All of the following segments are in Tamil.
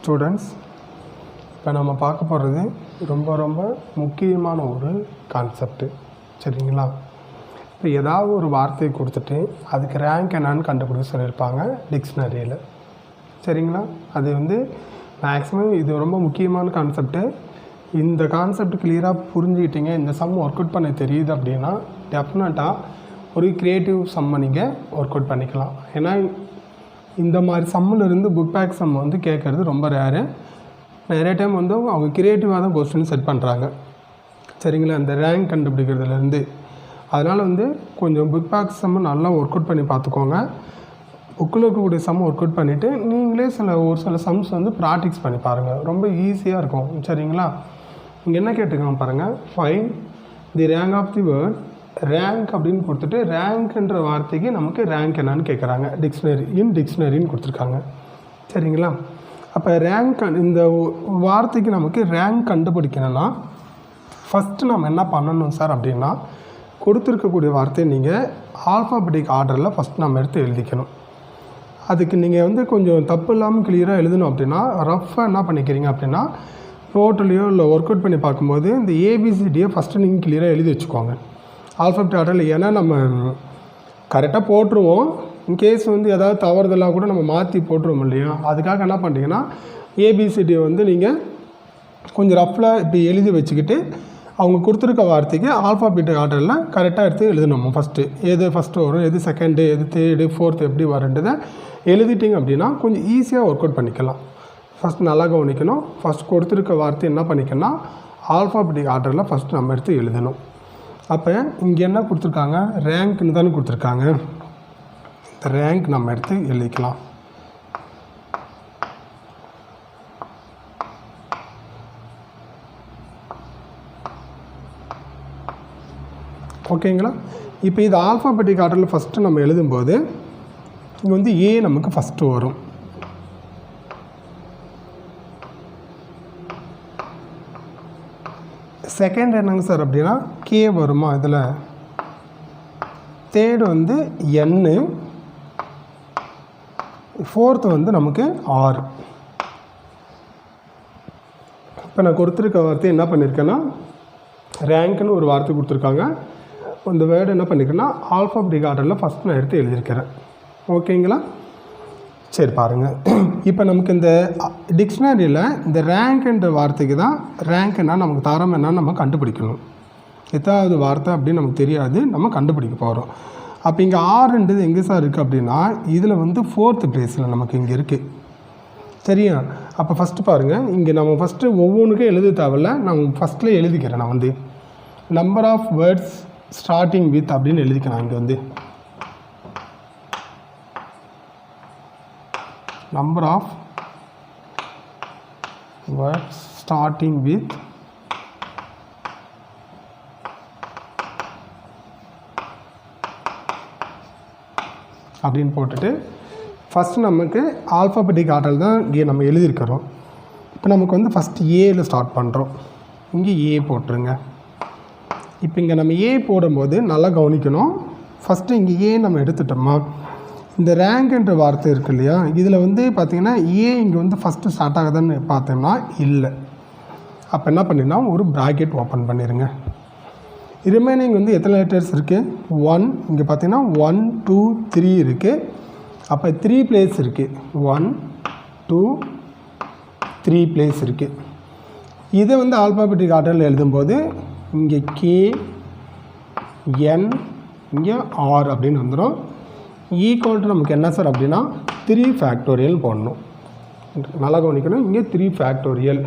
ஸ்டூடெண்ட்ஸ், இப்போ நம்ம பார்க்க போகிறது ரொம்ப முக்கியமான ஒரு கான்செப்ட்டு. சரிங்களா? இப்போ ஏதாவது ஒரு வார்த்தையை கொடுத்துட்டு அதுக்கு ரேங்க் என்னன்னு கண்டுபிடிக்க சொல்லியிருப்பாங்க டிக்ஷனரியில். சரிங்களா? அது மேக்ஸிமம் இது ரொம்ப முக்கியமான கான்செப்ட்டு. இந்த கான்செப்ட் கிளியராக புரிஞ்சுக்கிட்டீங்க, இந்த சம் ஒர்க் அவுட் பண்ண தெரியுது அப்படின்னா டெஃபினட்டாக ஒரு க்ரியேட்டிவ் சம்மை நீங்கள் ஒர்க் அவுட் பண்ணிக்கலாம். ஏன்னா இந்த மாதிரி சம்மிலிருந்து புக் பேக் சம் கேட்குறது ரொம்ப ரேரு. நிறைய டைம் அவங்க க்ரியேட்டிவாக தான் கொஸ்டின் செட் பண்ணுறாங்க. சரிங்களா? இந்த ரேங்க் கண்டுபிடிக்கிறதுலேருந்து. அதனால் கொஞ்சம் புக் பேக் சம்மை நல்லா ஒர்க் அவுட் பண்ணி பார்த்துக்கோங்க. புக்கில் இருக்கக்கூடிய சம் ஒர்க் அவுட் பண்ணிவிட்டு நீங்களே ஒரு சில சம்ஸ் ப்ராக்டிக்ஸ் பண்ணி பாருங்கள். ரொம்ப ஈஸியாக இருக்கும். சரிங்களா? இங்கே என்ன கேட்டுக்கலாம் பாருங்கள். Find the rank of the word. Rank அப்படின்னு கொடுத்துட்டு ரேங்க்ன்ற வார்த்தைக்கு நமக்கு ரேங்க் என்னன்னு கேட்குறாங்க. டிக்ஷனரின்னு கொடுத்துருக்காங்க. சரிங்களா? அப்போ ரேங்க், இந்த வார்த்தைக்கு நமக்கு ரேங்க் கண்டுபிடிக்கணும்னா ஃபஸ்ட்டு நம்ம என்ன பண்ணணும் சார் அப்படின்னா, கொடுத்துருக்கக்கூடிய வார்த்தையை நீங்கள் ஆல்ஃபாபெட்டிக் ஆர்டரில் ஃபஸ்ட் நம்ம எடுத்து எழுதிக்கணும். அதுக்கு நீங்கள் கொஞ்சம் தப்பு இல்லாமல் கிளியராக எழுதணும் அப்படின்னா ரஃப்பாக என்ன பண்ணிக்கிறீங்க அப்படின்னா, நோட்டுலேயோ இல்லை ஒர்க் அவுட் பண்ணி பார்க்கும்போது இந்த ஏபிசிடியை ஃபஸ்ட்டு நீங்கள் கிளியராக எழுதி வச்சுக்கோங்க ஆல்ஃபாபெட் ஆர்டரில். ஏன்னா நம்ம கரெக்டாக போட்டுருவோம். இன்கேஸ் ஏதாவது தவறுதலாக கூட நம்ம மாற்றி போட்டுருவோம் இல்லையா? அதுக்காக என்ன பண்ணுறீங்கன்னா ஏபிசிடியை நீங்கள் கொஞ்சம் ரஃப்பில் இப்படி எழுதி வச்சுக்கிட்டு அவங்க கொடுத்துருக்க வார்த்தைக்கு ஆல்ஃபாபெட் ஆர்டரில் கரெக்டாக எடுத்து எழுதணும். எது ஃபஸ்ட்டு வரும், எது செகண்டு, எது தேர்டு, ஃபோர்த்து எப்படி வரன்றதை எழுதிட்டிங்க அப்படின்னா கொஞ்சம் ஈஸியாக ஒர்க் அவுட் பண்ணிக்கலாம். ஃபஸ்ட் நல்லா கவனிக்கணும். ஃபஸ்ட் கொடுத்துருக்க வார்த்தை என்ன பண்ணிக்கணும்னா ஆல்ஃபாபெட்டிக் ஆர்டரில் ஃபஸ்ட்டு நம்ம எடுத்து எழுதணும். அப்போ இங்கே என்ன கொடுத்துருக்காங்க, ரேங்க்னு தானே கொடுத்துருக்காங்க. இந்த ரேங்க் நம்ம எடுத்து எழுதிக்கலாம். ஓகேங்களா? இப்போ இது ஆல்ஃபாபெட்டிக் ஆர்டரில் ஃபஸ்ட்டு நம்ம எழுதும்போது இங்கே ஏ நமக்கு ஃபஸ்ட்டு வரும். செகண்ட் என்னங்க சார் அப்படின்னா கே வருமா இதில். தேர்டு என்னு. ஃபோர்த்து நமக்கு ஆர். இப்போ நான் கொடுத்துருக்க வார்த்தை என்ன பண்ணியிருக்கேன்னா ரேங்க்னு ஒரு வார்த்தை கொடுத்துருக்காங்க. இந்த வேர்டு என்ன பண்ணியிருக்கேன்னா ஆல்ஃபாபெட்டிக் ஆர்டரில் ஃபஸ்ட் நான் எடுத்து எழுதியிருக்கிறேன். ஓகேங்களா? சரி பாருங்கள். இப்போ நமக்கு இந்த டிக்ஷனரியில் இந்த ரேங்க்ன்ற வார்த்தைக்கு தான் ரேங்க்னா நமக்கு தரம் என்னன்னு நம்ம கண்டுபிடிக்கணும். எதாவது வார்த்தை அப்படின்னு நமக்கு தெரியாது, நம்ம கண்டுபிடிக்க போகிறோம். அப்போ இங்கே ஆறுன்றது எங்கே சார் இருக்குது அப்படின்னா இதில் ஃபோர்த்து பிளேஸில் நமக்கு இங்கே இருக்குது. சரியா? அப்போ ஃபஸ்ட்டு பாருங்கள், இங்கே நம்ம ஃபஸ்ட்டு ஒவ்வொன்றுக்கும் எழுத தேவையில்ல, நான் ஃபஸ்ட்டில் எழுதிக்கிறேன். நான் number of words starting with அப்படின்னு எழுதிக்கிறேன். இங்கே number of words starting with அப்படின்னு போட்டுட்டு ஃபஸ்ட்டு நமக்கு ஆல்ஃபாபெட்டிக் ஆர்டர் தான் இங்கே நம்ம எழுதியிருக்கிறோம். இப்போ நமக்கு ஃபஸ்ட்டு ஏல ஸ்டார்ட் பண்ணுறோம். இங்கே ஏ போட்டுருங்க. இப்போ இங்கே நம்ம ஏ போடும்போது நல்லா கவனிக்கணும். ஃபஸ்ட்டு இங்கே ஏ நம்ம எடுத்துட்டோமா, இந்த ரேங்க்ன்ற வார்த்தை இருக்குது இல்லையா, இதில் பார்த்திங்கன்னா ஏ இங்கே ஃபஸ்ட்டு ஸ்டார்ட் ஆகுதுன்னு பார்த்தோம்னா இல்லை. அப்போ என்ன பண்ணினா ஒரு ப்ராக்கெட் ஓப்பன் பண்ணிடுங்க. ரிமைனிங் எத்தனை லெட்டர்ஸ் இருக்குது, 1. இங்கே பார்த்திங்கன்னா 1 2 3 இருக்குது. அப்போ 3 பிளேஸ் இருக்குது. 1 2 3 பிளேஸ் இருக்குது. இதை ஆல்ஃபாபெட்டிக் ஆர்டரில் எழுதும்போது இங்கே கே என் இங்கே ஆர் அப்படின்னு வந்துடும். ஈக்குவல் டு நமக்கு என்ன சார் அப்படின்னா 3 ஃபேக்டோரியல் போடணும். நல்லா கவனிக்கணும். இங்கே 3 ஃபேக்டோரியல்.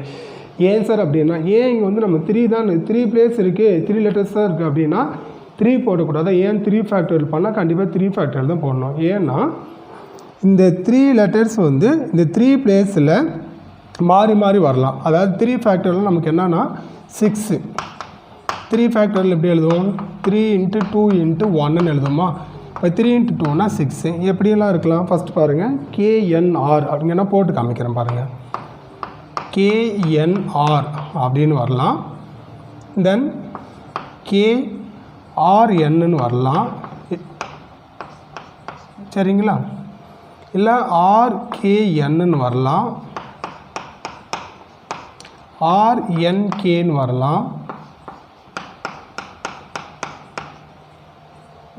ஏன் சார் அப்படின்னா ஏன் இங்கே நம்ம 3 தான், 3 பிளேஸ் இருக்குது, 3 லெட்டர்ஸ் தான் இருக்குது அப்படின்னா 3 போடக்கூடாது. ஏன் 3 ஃபேக்டோரியல் பண்ணால் கண்டிப்பாக 3 ஃபேக்டோரியல் தான் போடணும். ஏன்னா இந்த 3 லெட்டர்ஸ் இந்த 3 பிளேஸில் மாறி மாறி வரலாம். அதாவது 3 ஃபேக்டோரியல் நமக்கு என்னன்னா 6. 3 ஃபேக்டோரியல் எப்படி எழுதுவோம், 3 × 2 × 1ன்னு எழுதுவோமா. இப்போ 3 × 2னா 6. எப்படியெல்லாம் இருக்கலாம் ஃபஸ்ட்டு பாருங்கள். கேஎன்ஆர் அப்படிங்கன்னா போட்டு காமிக்கிறேன் பாருங்கள். கேஎன்ஆர் அப்படின்னு வரலாம். தென் கேஆர்என்னு வரலாம். சரிங்களா? இல்லை ஆர்கேஎன்னு வரலாம். RNKன்னு வரலாம்.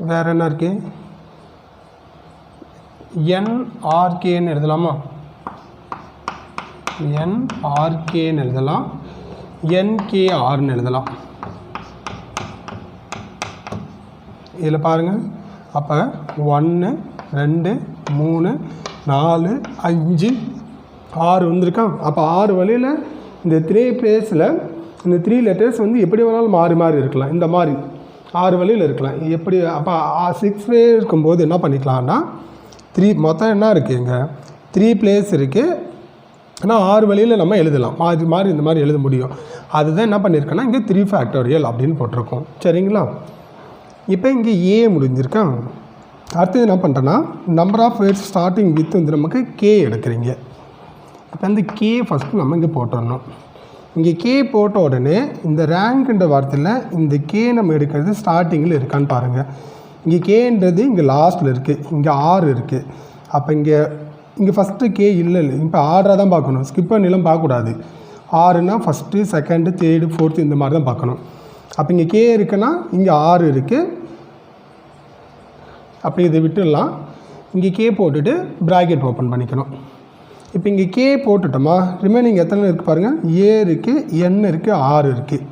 வேறு என்ன இருக்கு? NRKன்னு எழுதலாமா? NRKன்னு எழுதலாம். NKRன்னு எழுதலாம். இதில் பாருங்கள், அப்போ 1 2 3 4 5 6 வந்திருக்கா? அப்போ 6 வழியில் இந்த 3 பிளேஸில் இந்த 3 லெட்டர்ஸ் வந்து எப்படி வேணாலும் மாறி மாறி இருக்கலாம். இந்த மாதிரி 6 வழியில் இருக்கலாம். எப்படி? அப்போ 6 வே இருக்கும்போது என்ன பண்ணிக்கலாம்னா 3 மொத்தம் என்ன இருக்குது? இங்கே 3 பிளேஸ் இருக்குது. ஆனால் 6 வழியில் நம்ம எழுதலாம். மாறி மாறி இந்த மாதிரி எழுத முடியும். அதுதான் என்ன பண்ணியிருக்கேன்னா இங்கே 3 ஃபேக்டோரியல் அப்படின்னு போட்டிருக்கோம். சரிங்களா? இப்போ இங்கே ஏ முடிஞ்சிருக்கேன். அடுத்தது என்ன பண்ணுறேன்னா number of words starting with வந்து நமக்கு கே எடுக்கிறீங்க. இப்போ இந்த கே ஃபஸ்ட்டு நம்ம இங்கே போட்டுடணும். இங்கே கே போட்ட உடனே இந்த ரேங்க்ன்ற வார்த்தையில் இந்த கே நம்ம எடுக்கிறது ஸ்டார்டிங்கில் இருக்கான்னு பாருங்கள். இங்கே கேன்றது இங்கே லாஸ்ட்டில் இருக்குது, இங்கே ஆர் இருக்குது. அப்போ இங்கே ஃபஸ்ட்டு கே இல்லை. இப்போ ஆர்டராக தான் பார்க்கணும். ஸ்கிப் பண்ணிலாம் பார்க்கக்கூடாது. ஆறுனா ஃபஸ்ட்டு, செகண்டு, தேர்டு, ஃபோர்த்து இந்த மாதிரி தான் பார்க்கணும். அப்போ இங்கே கே இருக்குன்னா இங்கே ஆறு இருக்குது. அப்போ இதை விட்டுடலாம். இங்கே கே போட்டுட்டு ப்ராக்கெட் ஓப்பன் பண்ணிக்கணும். இப்போ இங்கே கே போட்டுட்டோமா, ரிமைனிங் எத்தனை இருக்குது பாருங்கள். ஏ இருக்குது, என் இருக்குது, ஆறு இருக்குது.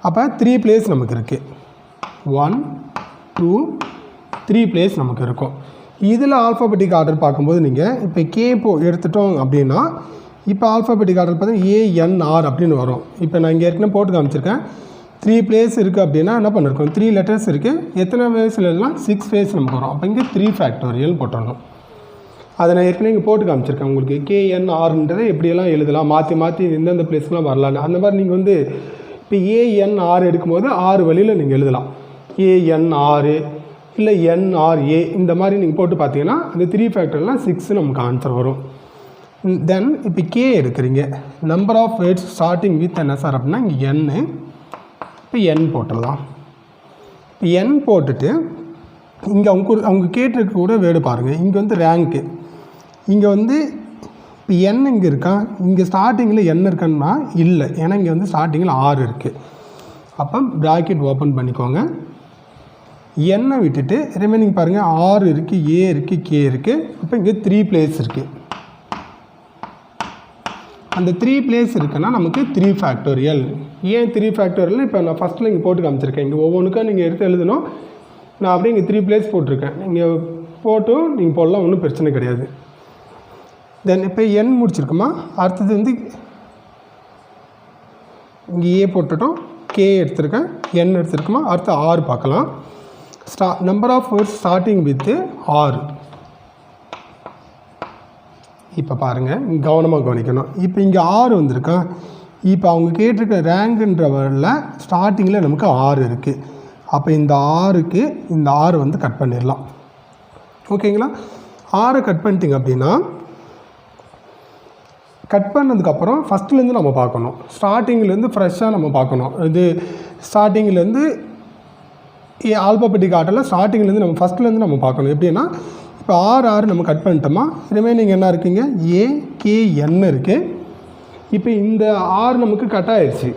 அப்போ 3 பிளேஸ் நமக்கு இருக்குது. 1 2 3 பிளேஸ் நமக்கு இருக்கும். இதில் ஆல்ஃபாபெட்டிக் ஆர்டர் பார்க்கும்போது நீங்கள் இப்போ கே எடுத்துட்டோம் அப்படின்னா இப்போ ஆல்ஃபாபெட்டிக் ஆர்டர் பார்த்தீங்கன்னா ANR அப்படின்னு வரும். இப்போ நான் இங்கே ஏற்கனவே போட்டு காமிச்சிருக்கேன். 3 பிளேஸ் இருக்குது அப்படின்னா என்ன பண்ணிருக்கோம்? 3 லெட்டர்ஸ் இருக்குது. எத்தனை வேஸில் எழுதலாம்? 6 வேஸ் நமக்கு வரும். அப்போ இங்கே 3 ஃபேக்டோரியல் போட்டணும். அதை நான் ஏற்கனவே இங்கே போட்டு காமிச்சிருக்கேன் உங்களுக்கு. KNRன்றதை எப்படியெல்லாம் எழுதலாம், மாற்றி மாற்றி எந்தெந்த பிளேஸ்லாம் வரலான்னு. அந்த மாதிரி நீங்கள் வந்து இப்போ ANR எடுக்கும்போது 6 வழியில் நீங்கள் எழுதலாம். ANR இல்லை NRA இந்த மாதிரி நீங்கள் போட்டு பார்த்தீங்கன்னா அந்த 3 ஃபேக்டர்லாம் 6 நமக்கு ஆன்சர் வரும். தென் இப்போ கே எடுக்கிறீங்க. Number of words starting with என்ன சார் அப்படின்னா இங்கே என்னு. இப்போ என் போட்டுடலாம். இப்போ என் போட்டுட்டு இங்கே அவங்க கேட்டிருக்க கூட வேர்டு பாருங்கள். இங்கே வந்து ரேங்க்கு, இங்கே வந்து இப்போ என் இங்கே இருக்கா, இங்கே ஸ்டார்டிங்கில் என்ன இருக்குன்னா இல்லை. ஏன்னா இங்கே வந்து ஸ்டார்டிங்கில் 6 இருக்குது. அப்போ ப்ராக்கெட் ஓப்பன் பண்ணிக்கோங்க. எண்ணை விட்டுட்டு ரிமைனிங் பாருங்கள். 6 இருக்குது, ஏ இருக்குது, கே இருக்குது. இப்போ இங்கே 3 பிளேஸ் இருக்குது. அந்த 3 பிளேஸ் இருக்குன்னா நமக்கு 3 ஃபேக்டோரியல். ஏன் 3 ஃபேக்டோரியல்? இப்போ நான் ஃபஸ்ட்டில் இங்கே போட்டு காமிச்சிருக்கேன். இங்கே ஒவ்வொன்றுக்கும் நீங்கள் எடுத்து எழுதணும். நான் அப்படியே இங்கே 3 பிளேஸ் போட்டிருக்கேன். நீங்கள் போட்டும் நீங்கள் போடலாம், ஒன்றும் பிரச்சனை கிடையாது. தென் இப்போ என் முடிச்சிருக்குமா. அடுத்தது வந்து இங்கே ஏ போட்டுட்டோம், கே எடுத்திருக்கேன், என் எடுத்துருக்குமா. அடுத்து 6 பார்க்கலாம். Number of words starting with 6. இப்போ பாருங்கள், கவனமாக கவனிக்கணும். இப்போ இங்கே 6 வந்திருக்கா. இப்போ அவங்க கேட்டிருக்க ரேங்குன்ற வேர்டில் ஸ்டார்டிங்கில் நமக்கு 6 இருக்குது. அப்போ இந்த 6க்கு இந்த 6 வந்து கட் பண்ணிடலாம். ஓகேங்களா? 6 கட் பண்ணிட்டீங்க அப்படின்னா கட் பண்ணதுக்கப்புறம் ஃபஸ்ட்லேருந்து நம்ம பார்க்கணும். ஸ்டார்டிங்லேருந்து ஃப்ரெஷ்ஷாக நம்ம பார்க்கணும். இது ஸ்டார்டிங்லேருந்து ஆல்பாபெட்டிக் ஆர்டரில் ஸ்டார்டிங்லேருந்து நம்ம ஃபஸ்ட்லேருந்து நம்ம பார்க்கணும். எப்படின்னா இப்போ 6 நம்ம கட் பண்ணிட்டோமா, ரிமைனிங் என்ன இருக்குங்க? AKN இருக்குது. இப்போ இந்த 6 நமக்கு கட் ஆகிடுச்சு.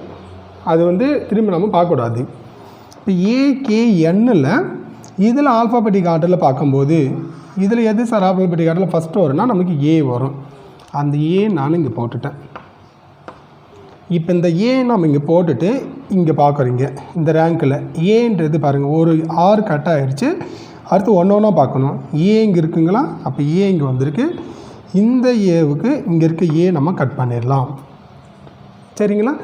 அது வந்து திரும்ப நம்ம பார்க்கக்கூடாது. இப்போ AKNல் இதில் ஆல்ஃபாபெட்டிக் ஆர்டரில் பார்க்கும்போது இதில் எது சார் ஆல்ஃபாபெட்டிக் ஆர்டரில் ஃபஸ்ட்டு வரும்னா நமக்கு ஏ வரும். அந்த ஏ நான் இங்கே போட்டுட்டேன். இப்போ இந்த ஏ நம்ம இங்கே போட்டுட்டு இங்கே பார்க்குறீங்க இந்த ரேங்க்கில் ஏன்றது பாருங்கள், ஒரு 6 கட் ஆகிடுச்சு. அடுத்து ஒன்று ஒன்றா பார்க்கணும். ஏ இங்கே இருக்குங்களா, அப்போ ஏ இங்கே வந்திருக்கு. இந்த ஏவுக்கு இங்கே இருக்க ஏ நம்ம கட் பண்ணிடலாம். சரிங்களா?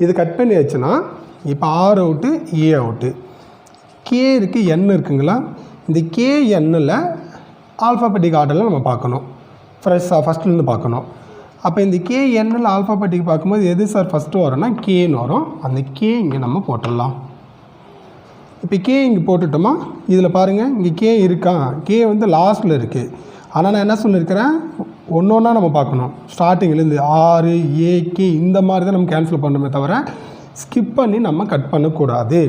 இது கட் பண்ணியாச்சுன்னா இப்போ ஆர் அவுட்டு, ஏ அவுட்டு. கே இருக்குது, என் இருக்குங்களா. இந்த KNல் ஆல்ஃபாபெட்டிக் ஆர்டரில் நம்ம பார்க்கணும். ஃபஸ்ட்லேருந்து பார்க்கணும். அப்போ இந்த KNல் ஆல்ஃபாபெட்டிக் பார்க்கும்போது எது சார் ஃபஸ்ட்டு வரும்னா கேன்னு வரும். அந்த கே இங்கே நம்ம போட்டுடலாம். இப்போ கே இங்கே போட்டுட்டோமா. இதில் பாருங்கள், இங்கே கே இருக்கா, கே வந்து லாஸ்ட்டில் இருக்குது. ஆனால் நான் என்ன சொல்லியிருக்கிறேன், ஒன்று ஒன்றா நம்ம பார்க்கணும். ஸ்டார்டிங்லேருந்து 6 AK இந்த மாதிரி தான் நம்ம கேன்சல் பண்ணுறோமே தவிர ஸ்கிப் பண்ணி நம்ம கட் பண்ணக்கூடாது.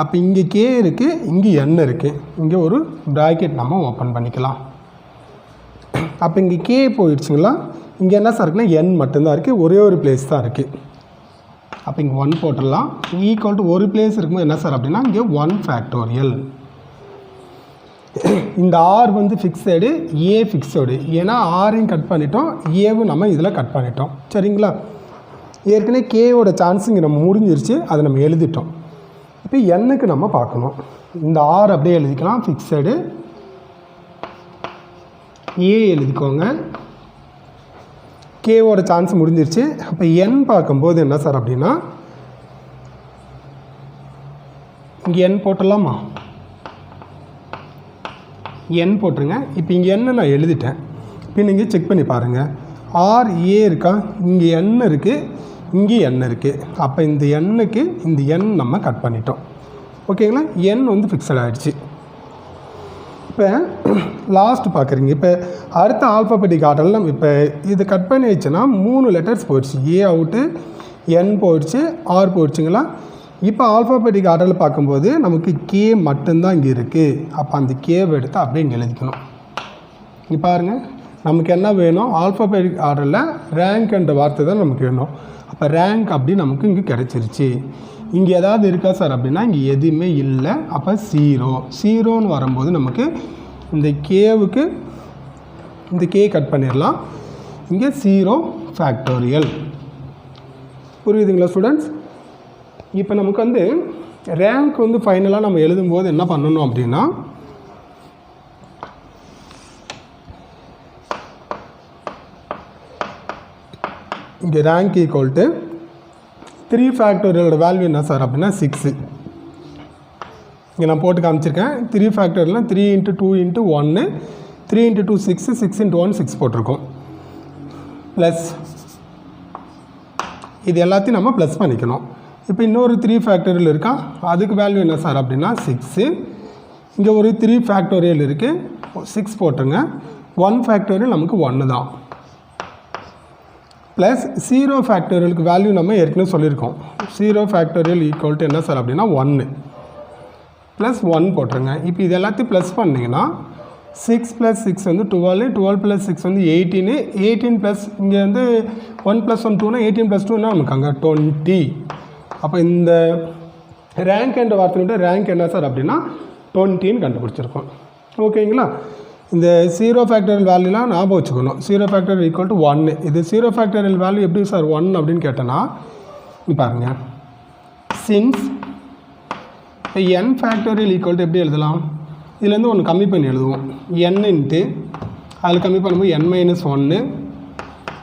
அப்போ இங்கே கே இருக்குது, இங்கே என் இருக்குது. இங்கே ஒரு ப்ராக்கெட் நம்ம ஓப்பன் பண்ணிக்கலாம். அப்போ இங்கே கே போயிடுச்சுங்களா. இங்கே என்ன சார் இருக்குன்னா என் மட்டும்தான் இருக்குது, ஒரே ஒரு பிளேஸ் தான் இருக்குது. அப்போ இங்கே 1 போட்டுடலாம். ஈக்குவல் டு ஒரு பிளேஸ் இருக்கும்போது என்ன சார் அப்படின்னா இங்கே 1 ஃபேக்டோரியல். இந்த ஆர் வந்து ஃபிக்ஸடு, ஏ ஃபிக்ஸடு. ஏன்னா ஆரையும் கட் பண்ணிட்டோம், ஏவும் நம்ம இதில் கட் பண்ணிட்டோம். சரிங்களா? ஏற்கனவே கேவோட சான்ஸ் இங்கே நம்ம முடிஞ்சிருச்சு, அதை நம்ம எழுதிட்டோம். இப்போ எண்ணுக்கு நம்ம பார்க்கணும். இந்த ஆர் அப்படியே எழுதிக்கலாம், ஃபிக்ஸடு. ஏ எழுதிக்கோங்க, கேவோட சான்ஸ் முடிஞ்சிருச்சு. அப்போ என் பார்க்கும்போது என்ன சார் அப்படின்னா இங்கே என் போட்டுடலாமா? என் போட்டுருங்க. இப்போ இங்கே என்ன நான் எழுதிட்டேன். இப்போ நீங்கள் செக் பண்ணி பாருங்கள். ஆர் ஏ இருக்கா? இங்கே என் இருக்குது, இங்கே என் இருக்குது. அப்போ இந்த எண்ணுக்கு இந்த எண் நம்ம கட் பண்ணிட்டோம். ஓகேங்களா? எண் வந்து ஃபிக்ஸட் ஆகிடுச்சு. இப்போ லாஸ்ட் பார்க்குறீங்க. இப்போ அடுத்த ஆல்ஃபாபெட்டிக் ஆர்டரில் நம்ம இப்போ இது கட் பண்ணி வச்சுன்னா 3 லெட்டர்ஸ் போயிடுச்சு. ஏ அவுட்டு, என் போயிடுச்சு, ஆர் போயிடுச்சுங்களா? இப்போ ஆல்ஃபாபெட்டிக் ஆர்டரில் பார்க்கும்போது நமக்கு கே மட்டும்தான் இங்கே இருக்குது. அப்போ அந்த கேவை எடுத்து அப்படியே இங்கே எழுதிக்கணும். இங்கே பாருங்கள், நமக்கு என்ன வேணும்? ஆல்ஃபாபெட்டிக் ஆர்டரில் ரேங்க் என்ற வார்த்தை தான் நமக்கு வேணும். அப்போ ரேங்க் அப்படி நமக்கு இங்கே கிடச்சிருச்சு. இங்கே ஏதாவது இருக்கா சார் அப்படின்னா இங்கே எதுவுமே இல்லை. அப்போ 0. 0ன்னு வரும்போது நமக்கு இந்த கேவுக்கு இந்த கே கட் பண்ணிடலாம். இங்கே 0 ஃபேக்டோரியல். புரியுதுங்களா ஸ்டூடெண்ட்ஸ்? இப்போ நமக்கு வந்து ரேங்க் வந்து ஃபைனலாக நம்ம எழுதும்போது என்ன பண்ணணும் அப்படின்னா இங்கே ரேங்க் ஈக்குவல் டு 3 ஃபேக்டோரியலோட வேல்யூ என்ன சார் அப்படின்னா 6. இங்கே நான் போட்டு காமிச்சிருக்கேன். 3 ஃபேக்டோரியல்னால் 3 × 2 × 1, 3 × 2 6, 6 × 1 6 போட்டிருக்கோம். ப்ளஸ் இது எல்லாத்தையும் நம்ம ப்ளஸ் பண்ணிக்கணும். இப்போ இன்னொரு 3 ஃபேக்டோரியல் இருக்கா? அதுக்கு வேல்யூ என்ன சார் அப்படின்னா 6. இங்கே ஒரு 3 ஃபேக்டோரியல் இருக்குது, 6 போட்டுருங்க. 1 ஃபேக்டோரியல் நமக்கு 1 தான். ப்ளஸ் 0 ஃபேக்டோரியலுக்கு வேல்யூ நம்ம ஏற்கனவே சொல்லியிருக்கோம். 0 ஃபேக்டோரியல் ஈக்குவல் டு என்ன சார் அப்படின்னா 1 ப்ளஸ் 1 போட்டுருங்க. இப்போ இது எல்லாத்தையும் ப்ளஸ் பண்ணிங்கன்னா 6 + 6 வந்து 12, 12 + 6 வந்து 18, 18 ப்ளஸ் இங்கே வந்து 1 + 1 2னா 18 + 2னா நமக்கு அங்கே 20. அப்போ இந்த ரேங்க் என்ற வார்த்தையோட ரேங்க் என்ன சார் அப்படின்னா 20ன்னு கண்டுபிடிச்சிருக்கோம். ஓகேங்களா? இந்த 0 ஃபேக்டோரியல் வேல்யூலாம் ஞாபகம் வச்சுக்கணும். 0 ஃபேக்டோரியல் ஈக்குவல் டு 1. இது 0 ஃபேக்டோரியல் வேல்யூ எப்படி சார் 1 அப்படின்னு கேட்டேன்னா பாருங்கள், சின்ஸ் இப்போ n ஃபேக்டோரியல் ஈக்குவல் டு எப்படி எழுதலாம்? இதுலேருந்து ஒன்று கம்மி பண்ணி எழுதுவோம். n இன்ட்டு அதில் கம்மி பண்ணும்போது n-1,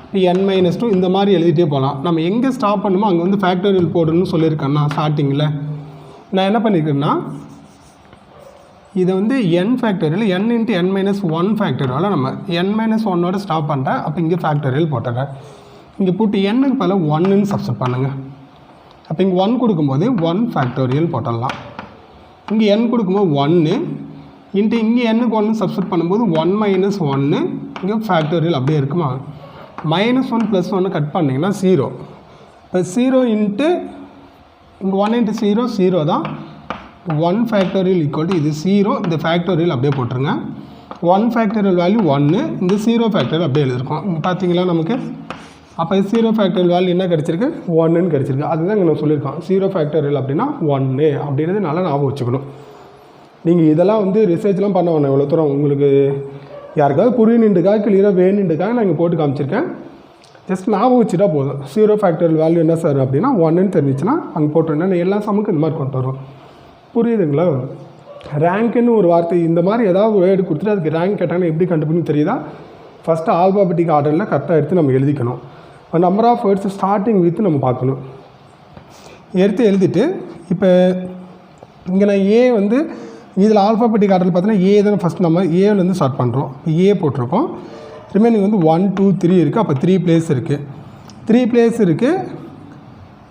இப்போ n-2 இந்த மாதிரி எழுதிட்டே போகலாம். நம்ம எங்கே ஸ்டாப் பண்ணுமோ அங்கே வந்து ஃபேக்டோரியல் போடணும்னு சொல்லியிருக்கேன்னா ஸ்டார்டிங்கில் நான் என்ன பண்ணியிருக்கேன்னா இதை வந்து n factorial n × n-1 factorial நம்ம n-1ஓட ஸ்டாப் பண்ணுறேன். அப்போ இங்கே ஃபேக்டோரியல் போட்டுறேன். இங்கே போட்டு n-க்கு பல 1ன்னு சப்ஸ்டிட் பண்ணுங்கள். அப்போ இங்கே 1 கொடுக்கும்போது 1 ஃபேக்டோரியல் போட்டுடலாம். இங்கே n கொடுக்கும்போது 1 இன்ட்டு இங்கே n-க்கு 1 சப்ஸ்டிட் பண்ணும்போது 1 - 1 இங்கே ஃபேக்டோரியல் அப்படியே இருக்குமா? -1 + 1 கட் பண்ணிங்கன்னா 0. இப்போ 0 இன்ட்டு இங்கே 1 × 0 0 தான். 1 ஃபேக்டோரியல் ஈக்குவல் டு இது 0, இந்த ஃபேக்டோரியல் அப்படியே போட்டுருங்க. 1 ஃபேக்டோரியல் வேல்யூ 1, இந்த 0 ஃபேக்டோரியல் அப்படியே எழுதிருக்கோம். இங்கே பார்த்தீங்களா நமக்கு? அப்போ 0 ஃபேக்டோரியல் வேல்யூ என்ன கிடச்சிருக்கு? 1ன்னு கிடச்சிருக்கு. அதுதான் இங்கே நான் சொல்லியிருக்கோம். 0 ஃபேக்டோரியல் அப்படின்னா 1 அப்படின்றது நல்லா ஞாபகம் வச்சுக்கணும். நீங்கள் இதெல்லாம் வந்து ரிசர்ச்லாம் பண்ண வேணும். எவ்வளோ தூரம் உங்களுக்கு யாருக்காவது புரியணுன்றக்காக கிளியராக வேணுன்றக்காக நான் இங்கே போட்டு காமிச்சிருக்கேன். ஜஸ்ட் ஞாபகம் வச்சுட்டா போதும். 0 ஃபேக்டோரியல் வேல்யூ என்ன சார் அப்படின்னா 1ன்னு தெரிஞ்சிச்சுன்னா அங்கே போட்டுருந்தேன். எல்லா சமுக்கும் இந்த மாதிரி கொண்டு வரும். புரியுதுங்களா? ரேங்க்குன்னு ஒரு வார்த்தை இந்த மாதிரி ஏதாவது வேர்டு கொடுத்துட்டு அதுக்கு ரேங்க் கேட்டாங்கன்னா எப்படி கண்டுபிடின்னு தெரியுதா? ஃபஸ்ட்டு ஆல்பாபெட்டிக் ஆர்டரில் கரெக்டாக எடுத்து நம்ம எழுதிக்கணும். Number of words starting with நம்ம பார்க்கணும். எடுத்து எழுதிட்டு இப்போ இங்கே நான் ஏ வந்து இதில் ஆல்பாபெட்டிக் ஆர்டரில் பார்த்தீங்கன்னா ஏ தான் ஃபஸ்ட் நம்ம ஏலேருந்து ஸ்டார்ட் பண்ணுறோம். ஏ போட்டிருக்கோம். ரிமைனிங் வந்து 1 2 3 இருக்குது. அப்போ 3 பிளேஸ் இருக்குது. 3 பிளேஸ் இருக்குது.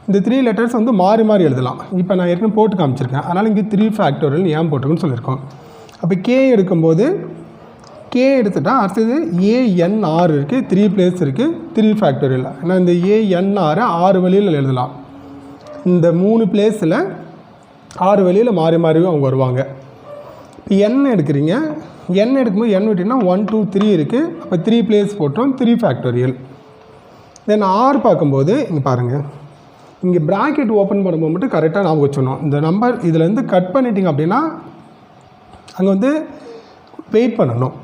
இந்த 3 லெட்டர்ஸ் வந்து மாறி மாறி எழுதலாம். இப்போ நான் ஏற்கனவே போட்டு காமிச்சிருக்கேன். அதனால் இங்கே 3 ஃபேக்டோரியல் ஏன் போட்டிருக்குன்னு சொல்லியிருக்கோம். அப்போ கே எடுக்கும்போது கே எடுத்துட்டால் அடுத்தது ANR இருக்குது, 3 பிளேஸ் இருக்குது, 3 ஃபேக்டோரியல். ஏன்னா இந்த ANR 6 வழியில் எழுதலாம். இந்த 3 பிளேஸில் 6 வழியில் மாறி மாறி அவங்க வருவாங்க. இப்போ n எடுக்கிறீங்க. n எடுக்கும்போது n விட்டிங்கன்னா 1 2 3 இருக்குது. அப்போ 3 பிளேஸ் போட்டோம், 3 ஃபேக்டோரியல். தென் R பார்க்கும்போது இங்கே பாருங்கள், இங்கே ப்ராக்கெட் ஓப்பன் பண்ணும்போது மட்டும் கரெக்டாக ஞாபகம் வச்சுக்கணும். இந்த நம்பர் இதுலேருந்து கட் பண்ணிட்டீங்க அப்படின்னா அங்கே வந்து வெயிட் பண்ணணும்.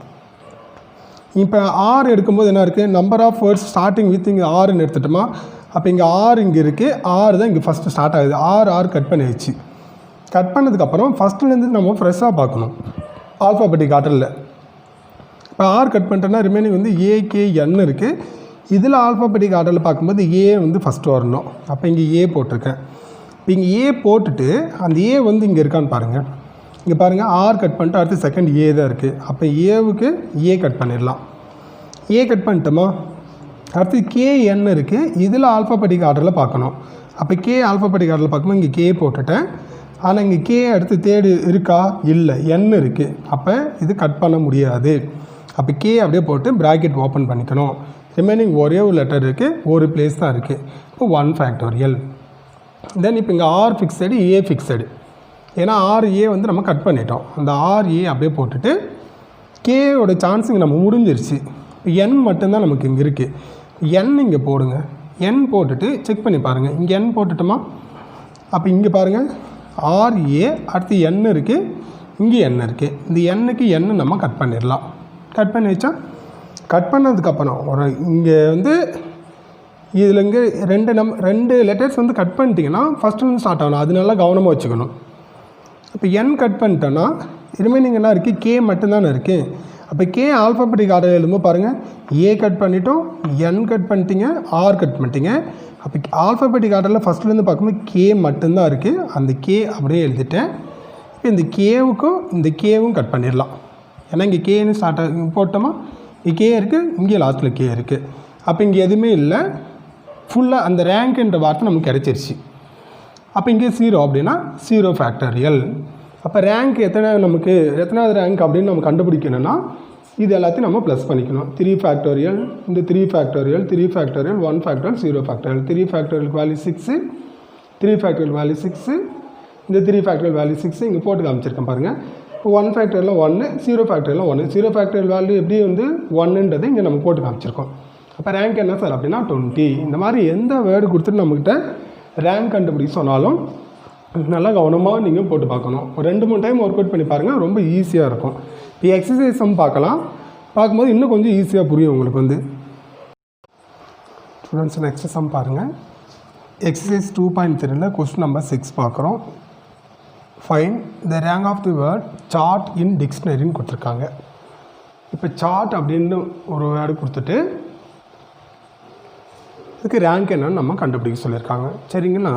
இப்போ ஆர் எடுக்கும்போது என்ன இருக்குது, number of words starting with இங்கே ஆறுன்னு எடுத்துட்டோமா, அப்போ இங்கே ஆறு இங்கே இருக்குது, ஆறு தான் இங்கே ஃபஸ்ட்டு ஸ்டார்ட் ஆகுது. ஆறு கட் பண்ணிடுச்சு. கட் பண்ணதுக்கப்புறம் ஃபஸ்ட்டுலேருந்து நம்ம ஃப்ரெஷ்ஷாக பார்க்கணும் ஆல்ஃபாபெட்டிக் ஆர்டரில். இப்போ ஆர் கட் பண்ணிட்டோன்னா ரிமைனிங் வந்து ஏகேஎன் இருக்குது. இதில் ஆல்ஃபாபெட்டிக் ஆர்டரில் பார்க்கும்போது ஏ வந்து ஃபஸ்ட்டு வரணும். அப்போ இங்கே ஏ போட்டிருக்கேன். இப்போ இங்கே ஏ போட்டுட்டு அந்த ஏ வந்து இங்கே இருக்கான்னு பாருங்கள். இங்கே பாருங்கள், ஆர் கட் பண்ணிட்டு அடுத்து செகண்ட் ஏ தான் இருக்குது. அப்போ ஏவுக்கு ஏ கட் பண்ணிடலாம். ஏ கட் பண்ணிட்டோமா, அடுத்து கேஎன் இருக்குது. இதில் ஆல்ஃபாபெட்டிக் ஆர்டரில் பார்க்கணும். அப்போ கே ஆல்ஃபாபெட்டிக் ஆர்டரில் பார்க்கும்போது இங்கே கே போட்டுட்டேன். ஆனால் இங்கே கே அடுத்து தேடு இருக்கா, இல்லை, என் இருக்குது. அப்போ இது கட் பண்ண முடியாது. அப்போ கே அப்படியே போட்டு ப்ராக்கெட் ஓப்பன் பண்ணிக்கணும். ரிமைனிங் ஒரே ஒரு லெட்டர் இருக்குது, ஒரு பிளேஸ் தான் இருக்குது. இப்போ 1 ஃபேக்டோரியல். தென் இப்போ இங்கே ஆர் ஃபிக்ஸடு, ஏ ஃபிக்ஸடு. ஏன்னா ஆர்ஏ வந்து நம்ம கட் பண்ணிட்டோம். அந்த ஆர்ஏ அப்படியே போட்டுட்டு கேயோட சான்ஸ் இங்கே நம்ம முடிஞ்சிருச்சு. என் மட்டும்தான் நமக்கு இங்கே இருக்குது. என் இங்கே போடுங்க. என் போட்டுட்டு செக் பண்ணி பாருங்கள். இங்கே என் போட்டுட்டோமா, அப்போ இங்கே பாருங்கள் ஆர்ஏ அடுத்து என் இருக்குது, இங்கே என் இருக்குது. இந்த எண்ணுக்கு எண்ணு நம்ம கட் பண்ணிடலாம். கட் பண்ணி வச்சா கட் பண்ணதுக்கப்புறம் ஒரு இங்கே வந்து இதில் இங்கே ரெண்டு லெட்டர்ஸ் வந்து கட் பண்ணிட்டீங்கன்னா ஃபஸ்ட்டு ஸ்டார்ட் ஆகணும். அது நல்லா கவனமாக வச்சுக்கணும். இப்போ என் கட் பண்ணிட்டோன்னா ரிமைனிங் என்ன இருக்குது, கே மட்டும்தானே இருக்குது. அப்போ கே ஆல்ஃபாபெட்டிக் ஆர்டர் எழுதும்போது பாருங்கள், ஏ கட் பண்ணிட்டோம், என் கட் பண்ணிட்டீங்க, ஆர் கட் பண்ணிட்டீங்க. அப்போ ஆல்ஃபாபெட்டிக் ஆர்டரில் ஃபஸ்ட்லேருந்து பார்க்கும்போது கே மட்டும்தான் இருக்குது. அந்த கே அப்படியே எழுதிட்டேன். இப்போ இந்த கேவுக்கும் இந்த கேவும் கட் பண்ணிடலாம். ஏன்னா இங்கே கேன்னு ஸ்டார்ட் போட்டோமா, இங்கே கே இருக்குது, இங்கே லாஸ்ட்டில் கே இருக்குது. அப்போ இங்கே எதுவுமே இல்லை, ஃபுல்லாக அந்த ரேங்க்ன்ற வார்த்தை நமக்கு கிடச்சிருச்சு. அப்போ இங்கே 0 அப்படின்னா 0 ஃபேக்டரியல். அப்போ ரேங்க் எத்தனாவது ரேங்க் அப்படின்னு நம்ம கண்டுபிடிக்கணும்னா இது எல்லாத்தையும் நம்ம ப்ளஸ் பண்ணிக்கணும். 3 ஃபேக்டோரியல், இந்த 3 factorial, 3 factorial, 1 factorial, 0 factorial. 3 factorial value 6, 3 factorial value 6, இந்த 3 ஃபேக்டோரியல் வேல்யூ 6 இங்கே போட்டு காமிச்சிருக்கேன் பாருங்கள். இப்போ 1 ஃபேக்டோரியல் 1, 0 ஃபேக்டோரியல் 1. 0 ஃபேக்டோரியல் வேல்யூ எப்படி வந்து 1ன்றது இங்கே நம்ம போட்டு காமிச்சிருக்கோம். அப்போ ரேங்க் என்ன சார் அப்படின்னா 20. இந்த மாதிரி எந்த வேர்டு கொடுத்துட்டு நம்மக்கிட்ட ரேங்க் கண்டுபிடிக்க சொன்னாலும் நல்லா கவனமாக நீங்கள் போட்டு பார்க்கணும். ஒரு 2-3 டைம் ஒர்க் அவுட் பண்ணி பாருங்கள், ரொம்ப ஈஸியாக இருக்கும். இப்போ எக்ஸசைஸும் பார்க்கும்போது இன்னும் கொஞ்சம் ஈஸியாக புரியும் உங்களுக்கு வந்து. ஸ்டூடெண்ட்ஸ் நெக்ஸ்ட் சம் பாருங்கள். எக்ஸசைஸ் 2.3ல் கொஸ்டின் நம்பர் 6 பார்க்குறோம். Find the rank of the word chart in டிக்ஷனரின்னு கொடுத்துருக்காங்க. இப்போ சார்ட் அப்படின்னு ஒரு வேர்டு கொடுத்துட்டு இதுக்கு ரேங்க் என்னன்னு நம்ம கண்டுபிடிக்க சொல்லியிருக்காங்க. சரிங்களா,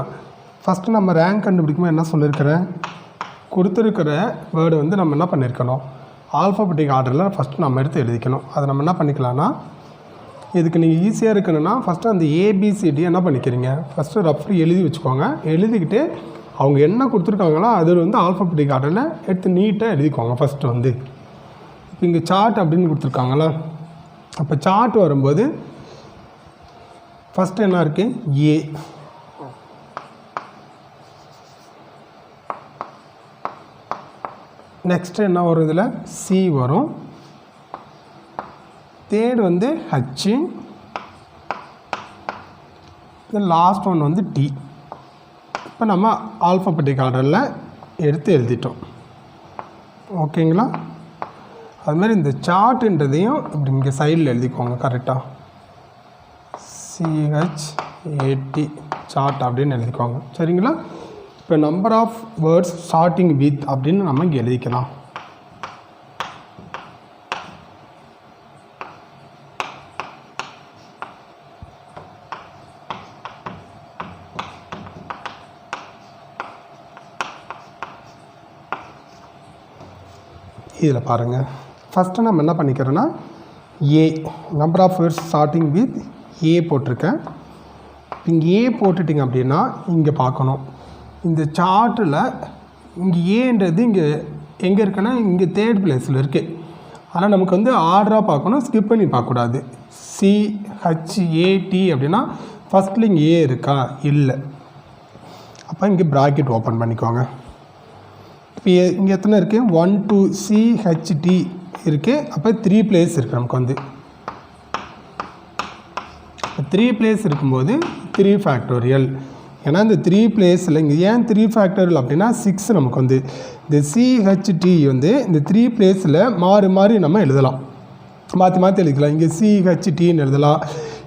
ஃபஸ்ட்டு நம்ம ரேங்க் கண்டுபிடிக்கும்போது என்ன சொல்லியிருக்கிறேன், கொடுத்துருக்கிற வேர்டு வந்து நம்ம என்ன பண்ணியிருக்கணும், ஆல்ஃபாபெட்டிக் ஆர்டரில் ஃபஸ்ட்டு நம்ம எடுத்து எழுதிக்கணும். அதை நம்ம என்ன பண்ணிக்கலாம்னா, இதுக்கு நீங்கள் ஈஸியாக இருக்கணும்னா ஃபஸ்ட்டு அந்த ஏபிசிடி என்ன பண்ணிக்கிறீங்க, ஃபஸ்ட்டு ரஃப்லி எழுதி வச்சுக்கோங்க. எழுதிக்கிட்டு அவங்க என்ன கொடுத்துருக்காங்களோ அதில் வந்து ஆல்ஃபாபெட்டிக் ஆர்டரில் எடுத்து நீட்டாக எழுதிக்கோங்க ஃபஸ்ட்டு வந்து. இப்போ இங்கே சார்ட் அப்படின்னு கொடுத்துருக்காங்களா, அப்போ சார்ட் வரும்போது ஃபஸ்ட்டு என்ன இருக்குது, ஏ. நெக்ஸ்ட்டு என்ன வரும், இதில் சி வரும். தேர்டு வந்து ஹச்சு. லாஸ்ட் ஒன் வந்து டி. இப்போ நம்ம ஆல்ஃபாபெட்டிக் ஆர்டரில் எடுத்து எழுதிட்டோம். ஓகேங்களா, அதுமாதிரி இந்த சார்ட்டுன்றதையும் இப்படி இங்கே சைடில் எழுதிக்கோங்க கரெக்டாக. CHAT சார்ட் அப்படின்னு எழுதிக்கோங்க. சரிங்களா, இப்போ number of words starting with அப்படின்னு நம்ம இங்கே எழுதிக்கலாம். இதில் பாருங்கள், ஃபஸ்ட்டு நம்ம என்ன பண்ணிக்கிறோன்னா A, number of words starting with A போட்டிருக்கேன். இங்கே ஏ போட்டுட்டிங்க அப்படின்னா இங்கே பார்க்கணும், இந்த சார்ட்டில் இங்கே ஏன்றது இங்கே எங்கே இருக்குன்னா இங்கே தேர்ட் பிளேஸில் இருக்குது. ஆனால் நமக்கு வந்து ஆர்டராக பார்க்கணும், ஸ்கிப் பண்ணி பார்க்கக்கூடாது. CHAT அப்படின்னா ஃபஸ்ட்டில் இங்கே ஏ இருக்கா, இல்லை. அப்போ இங்கே ப்ராக்கெட் ஓப்பன் பண்ணிக்கோங்க. இப்போ இங்கே எத்தனை இருக்குது, 1 2 CHT இருக்குது. அப்போ 3 பிளேஸ் இருக்குது நமக்கு வந்து. 3 பிளேஸ் இருக்கும்போது 3 ஃபேக்டோரியல். ஏன்னா இந்த 3 பிளேஸில் இங்கே ஏன் 3 ஃபேக்டரியல் அப்படின்னா 6 நமக்கு வந்து இந்த CHT வந்து இந்த 3 பிளேஸில் மாறி மாறி நம்ம எழுதலாம், மாற்றி மாற்றி எழுதிக்கலாம். இங்கே CHTன்னு எழுதலாம்,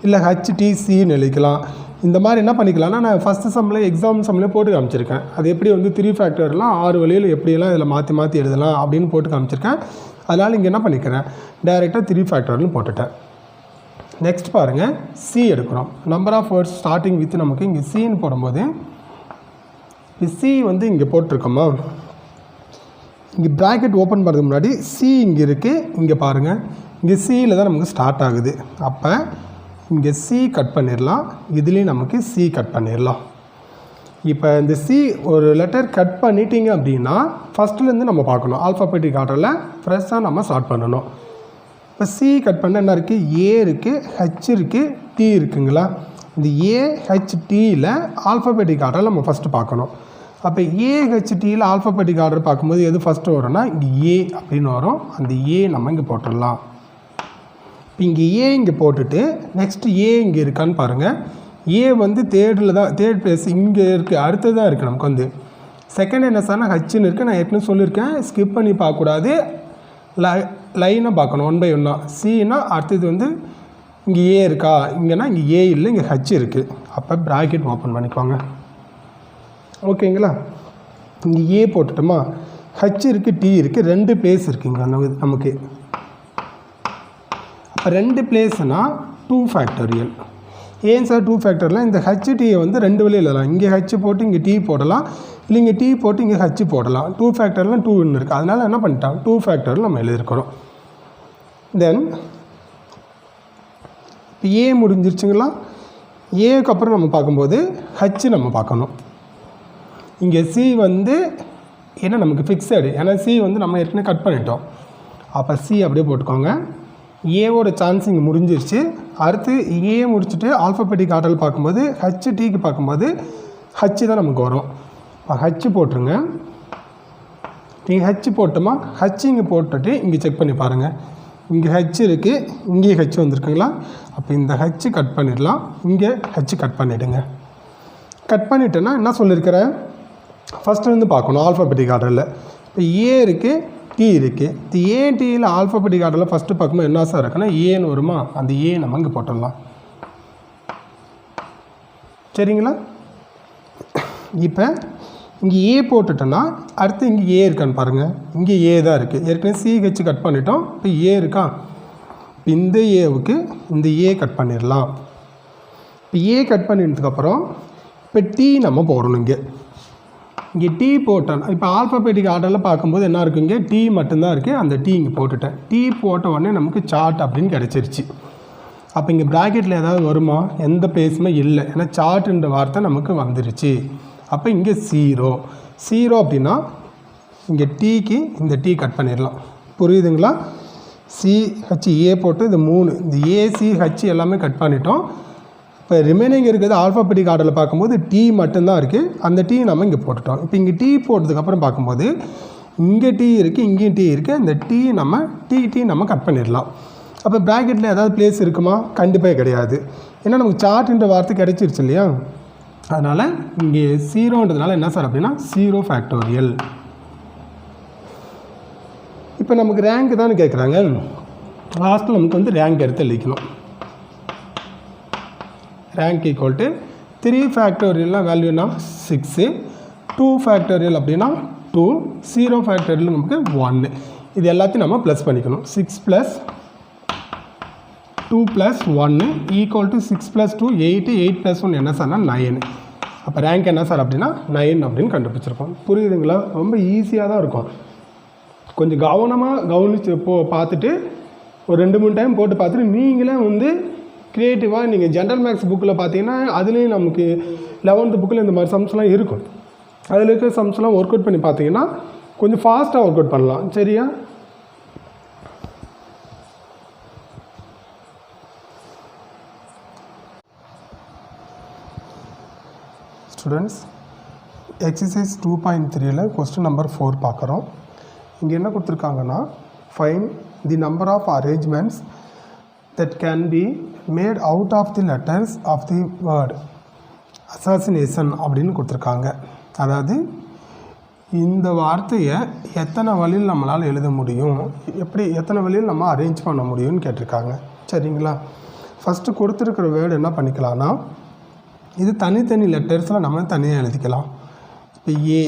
இல்லை HTCன்னு எழுதிக்கலாம். இந்த மாதிரி என்ன பண்ணிக்கலாம்னா நான் ஃபஸ்ட்டு சம்மில் எக்ஸாம் சம்மில் போட்டு காமிச்சிருக்கேன். அது எப்படி வந்து 3 ஃபேக்டர்லாம் 6 வழியில் எப்படியெல்லாம் இதில் மாற்றி மாற்றி எழுதலாம் அப்படின்னு போட்டு காமிச்சிருக்கேன். அதனால் இங்கே என்ன பண்ணிக்கிறேன், டைரெக்டாக 3 ஃபேக்டர்னு போட்டுட்டேன். நெக்ஸ்ட் பாருங்கள், சி எடுக்கிறோம். Number of words starting with நமக்கு இங்கே சின்னு போடும்போது சி வந்து இங்கே போட்டிருக்கோமா, இங்கே ப்ராக்கெட் ஓப்பன் பண்ணுறதுக்கு முன்னாடி சி இங்கே இருக்குது. இங்கே பாருங்கள், இங்கே சியில் தான் நமக்கு ஸ்டார்ட் ஆகுது. அப்போ இங்கே சி கட் பண்ணிடலாம், இதுலேயும் நமக்கு சி கட் பண்ணிடலாம். இப்போ இந்த சி ஒரு லெட்டர் கட் பண்ணிட்டீங்க அப்படின்னா ஃபஸ்ட்டுலேருந்து நம்ம பார்க்கணும். ஆல்ஃபாபெட்டிக் ஆர்டரில் ஃப்ரெஷ்ஷாக நம்ம ஸ்டார்ட் பண்ணணும். இப்போ சி கட் பண்ண என்ன இருக்குது, ஏ இருக்குது, ஹெச் இருக்குது, டி இருக்குங்களா. இந்த ஏஹெச்டியில் ஆல்ஃபாபெட்டிக் ஆர்டரில் நம்ம ஃபஸ்ட்டு பார்க்கணும். அப்போ ஏஹெச்டியில் ஆல்ஃபாபெட்டிக் ஆர்டர் பார்க்கும்போது எது ஃபஸ்ட்டு வரும்னா இங்கே ஏ அப்படின்னு வரும். அந்த ஏ நம்ம இங்கே போட்டுடலாம். இப்போ இங்கே ஏ இங்கே போட்டுட்டு நெக்ஸ்ட்டு ஏ இங்கே இருக்கான்னு பாருங்கள். ஏ வந்து தேர்டில் தான், தேர்ட் பிளேஸ் இங்கே இருக்குது, அடுத்தது தான் இருக்குது நமக்கு வந்து. செகண்ட் என்ன சார்னா ஹச்சுன்னு இருக்குது. நான் ஏற்கனவே சொல்லியிருக்கேன், ஸ்கிப் பண்ணி பார்க்கக்கூடாது, லைனாக பார்க்கணும், 1 by 1. சின்னா அடுத்தது வந்து இங்கே ஏ இருக்கா, இங்கேனா இங்கே ஏ இல்லை, இங்கே ஹச் இருக்குது. அப்போ ப்ராக்கெட் ஓப்பன் பண்ணிக்கோங்க, ஓகேங்களா. இங்கே ஏ போட்டுட்டோமா, ஹச் இருக்குது, டி இருக்குது, 2 பிளேஸ் இருக்குங்க நமக்கு. அப்போ 2 பிளேஸ்னால் 2 ஃபேக்டோரியல். ஏன் சார் 2 ஃபேக்டரியில் இந்த ஹச்டியை வந்து 2 வழியில் எழுதலாம். இங்கே ஹச் போட்டு இங்கே டி போடலாம், இல்லை இங்கே டி போட்டு இங்கே ஹச் போடலாம். 2 ஃபேக்டரில் 2 இருக்குது. அதனால் என்ன பண்ணிட்டோம், 2 ஃபேக்டரில் நம்ம எழுதியிருக்கிறோம். தென் இப்போ ஏ முடிஞ்சிருச்சுங்களா. ஏக்கு அப்புறம் நம்ம பார்க்கும்போது ஹச் நம்ம பார்க்கணும். இங்கே சி வந்து ஏன்னா நமக்கு ஃபிக்ஸடு, ஏன்னா சி வந்து நம்ம ஏற்கனவே கட் பண்ணிட்டோம். அப்போ சி அப்படியே போட்டுக்கோங்க. ஏவோட சான்ஸ் இங்கே முடிஞ்சிருச்சு. அடுத்து ஏ முடிச்சுட்டு ஆல்ஃபாபெட்டிக் ஆர்டர் பார்க்கும்போது ஹச்டிக்கு பார்க்கும்போது ஹச் தான் நமக்கு வரும். இப்போ ஹச் போட்டுருங்க. நீங்கள் ஹச் போட்டோமா, ஹச் இங்கே போட்டுட்டு இங்கே செக் பண்ணி பாருங்கள். இங்கே ஹச் இருக்குது, இங்கேயும் ஹச் வந்துருக்குங்களா. அப்போ இந்த ஹச் கட் பண்ணிடலாம், இங்கே ஹச் கட் பண்ணிவிடுங்க. கட் பண்ணிட்டேன்னா என்ன சொல்லியிருக்கிறேன், ஃபஸ்ட்டு பார்க்கணும் ஆல்ஃபாபெட்டிக் ஆர்டரில். இப்போ ஏ இருக்குது, டி இருக்குது. இந்த ஏடியில் ஆல்ஃபாபெட்டிக் ஆர்டரில் ஃபஸ்ட்டு பார்க்கும்போது என்ன சார் இருக்குன்னா ஏன்னு வருமா, அந்த ஏ நம்ம இங்கே போட்டுடலாம், சரிங்களா. இப்போ இங்கே ஏ போட்டுட்டோன்னா அடுத்து இங்கே ஏ இருக்கான்னு பாருங்கள். இங்கே ஏ தான் இருக்குது, ஏற்கனவே சிஹெச் கட் பண்ணிட்டோம். இப்போ ஏ இருக்கா, இப்போ இந்த ஏவுக்கு இந்த ஏ கட் பண்ணிடலாம். இப்போ ஏ கட் பண்ணினதுக்கப்புறம் இப்போ டி நம்ம போடணும். இங்கே டி போட்டோன்னா இப்போ ஆல்ஃபாபெட்டிக் ஆர்டரில் பார்க்கும்போது என்ன இருக்குது, இங்கே டி மட்டும்தான் இருக்குது. அந்த டி இங்கே போட்டுட்டேன். டி போட்ட உடனே நமக்கு சார்ட் அப்படின்னு கிடச்சிருச்சு. அப்போ இங்கே ப்ராக்கெட்டில் ஏதாவது வருமா, எந்த பிளேஸுமே இல்லை, ஏன்னா சார்ட்டுன்ற வார்த்தை நமக்கு வந்துருச்சு. அப்போ இங்கே 0 அப்படின்னா இங்கே டீக்கு இந்த டி கட் பண்ணிடலாம், புரியுதுங்களா. சிஹெச் ஏ போட்டு இது 3, இந்த ஏசிஹெச் எல்லாமே கட் பண்ணிட்டோம். இப்போ ரிமைனிங் இருக்கிறது ஆல்ஃபாபெட்டிக் ஆர்டரில் பார்க்கும்போது டி மட்டும்தான் இருக்குது. அந்த டி நம்ம இங்கே போட்டுட்டோம். இப்போ இங்கே டி போட்டதுக்கப்புறம் பார்க்கும்போது இங்கே டி இருக்குது, இங்கேயும் டி இருக்குது. அந்த டி நம்ம கட் பண்ணிடலாம். அப்போ ப்ராக்கெட்டில் ஏதாவது பிளேஸ் இருக்குமா, கண்டிப்பாக கிடையாது. ஏன்னா நமக்கு சார்ட்ன்ற வார்த்தை கிடைச்சிருச்சு இல்லையா. அதனால் இங்கே 0ன்றதுனால என்ன சார் அப்படின்னா 0 ஃபேக்டோரியல். இப்போ நமக்கு ரேங்க் தானே கேட்குறாங்க. லாஸ்ட்டில் நமக்கு வந்து ரேங்க் எடுத்து எழுதிக்கணும். ரேங்க் ஈக்குவல் டு 3 ஃபேக்டோரியல்னால் வேல்யூனா 6, 2 ஃபேக்டோரியல் அப்படின்னா 2, 0 ஃபேக்டோரியல் நமக்கு 1. இது எல்லாத்தையும் நம்ம ப்ளஸ் பண்ணிக்கணும். 6 + 2 + 1 ஈக்குவல் டு 6 + 2 8, 8 + 1 என்ன சார்னா 9. அப்போ ரேங்க் என்ன சார் அப்படின்னா 9 அப்படின்னு கண்டுபிடிச்சிருக்கோம். புரியுதுங்களா, ரொம்ப ஈஸியாக தான் இருக்கும். கொஞ்சம் கவனமாக கவனித்து பார்த்துட்டு ஒரு 2-3 டைம் போட்டு பார்த்துட்டு நீங்களே வந்து க்ரியேட்டிவாக நீங்கள் ஜென்ரல் மேக்ஸ் புக்கில் பார்த்தீங்கன்னா அதுலேயும் நமக்கு 11th புக்கில் இந்த மாதிரி சம்ஸ்லாம் இருக்கும். அதில் இருக்கிற சம்ஸ்லாம் ஒர்க் அவுட் பண்ணி பார்த்தீங்கன்னா கொஞ்சம் ஃபாஸ்ட்டாக ஒர்க் அவுட் பண்ணலாம், சரியா. ஸ்டூடெண்ட்ஸ், எக்ஸசைஸ் 2.3ல் கொஸ்டின் நம்பர் 4 பார்க்குறோம். இங்கே என்ன கொடுத்துருக்காங்கன்னா, find the number of arrangements that can be made out of the letters of the word. Assassination அப்படின்னு கொடுத்துருக்காங்க. அதாவது இந்த வார்த்தையை எத்தனை வழியில் நம்மளால் எழுத முடியும், எத்தனை வழியில் நம்ம அரேஞ்ச் பண்ண முடியும்னு கேட்டிருக்காங்க. சரிங்களா? ஃபஸ்ட்டு கொடுத்துருக்கிற வேர்டு என்ன பண்ணிக்கலாம்னா, இது தனித்தனி லெட்டர்ஸில் நம்ம தனியாக எழுதிக்கலாம். இப்போ ஏ,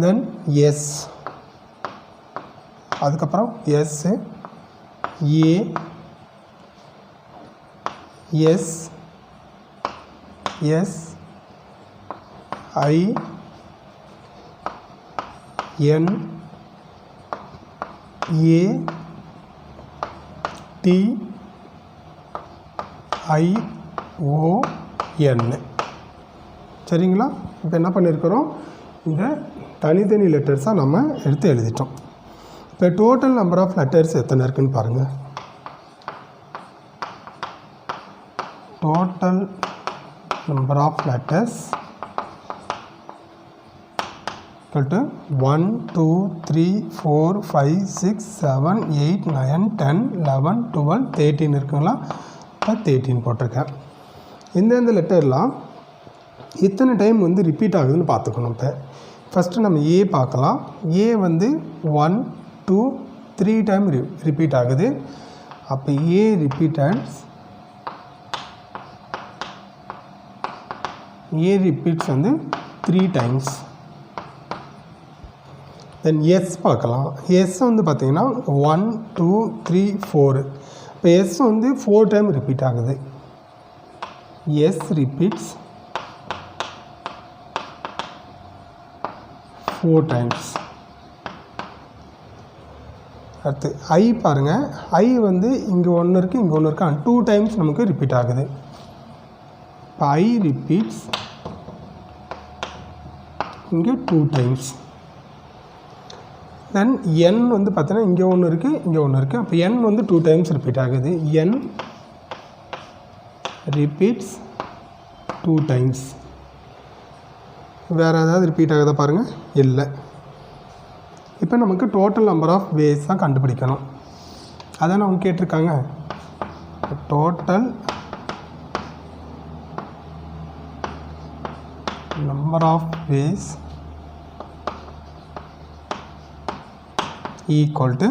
தென் எஸ், அதுக்கப்புறம் எஸ், ஏ, எஸ், எஸ், ஐ, என், ஏ, டி, ஐ, ஓ, என். சரிங்களா? இப்போ என்ன பண்ணியிருக்கிறோம், இந்த தனித்தனி லெட்டர்ஸாக நம்ம எடுத்து எழுதிட்டோம். இப்போ டோட்டல் நம்பர் ஆஃப் லெட்டர்ஸ் எத்தனை இருக்குன்னு பாருங்கள். Total number of letters equal to 1 2 3 4 5 6 7 8 9 10 11 12 13 இருக்குங்களா? இப்போ 13 போட்டிருக்கேன். இந்தந்த லெட்டர்லாம் இத்தனை டைம் வந்து ரிப்பீட் ஆகுதுன்னு பார்த்துக்கணும். இப்போ ஃபஸ்ட்டு நம்ம ஏ பார்க்கலாம். ஏ வந்து 1 2 3 டைம் ரிப்பீட் ஆகுது. அப்போ ஏ ரிப்பீட்ஸ் வந்து 3 டைம்ஸ். தென் எஸ் பார்க்கலாம். எஸ் வந்து பார்த்திங்கன்னா 1 2 3 4. இப்போ எஸ் வந்து 4 டைம் ரிப்பீட் ஆகுது. S repeats 4 times. அடுத்து ஐ பாருங்கள். ஐ வந்து இங்கே ஒன்று இருக்குது, இங்கே ஒன்று இருக்குது, 2 டைம்ஸ் நமக்கு ரிப்பீட் ஆகுது. இப்போ ஐ ரிப்பீட்ஸ் இங்கே 2 டைம்ஸ். தென் என் வந்து பார்த்தீங்கன்னா இங்கே ஒன்று இருக்குது, இங்கே ஒன்று இருக்குது. அப்போ என் வந்து 2 டைம்ஸ் ரிப்பீட் ஆகுது. என் ரிப்பீட்ஸ் 2 டைம்ஸ். வேறு ஏதாவது ரிப்பீட் ஆகுதா பாருங்கள், இல்லை. இப்போ நமக்கு டோட்டல் நம்பர் ஆஃப் வேஸ் தான் கண்டுபிடிக்கணும். அதான் அவங்க கேட்டிருக்காங்க. Total number of ways equal to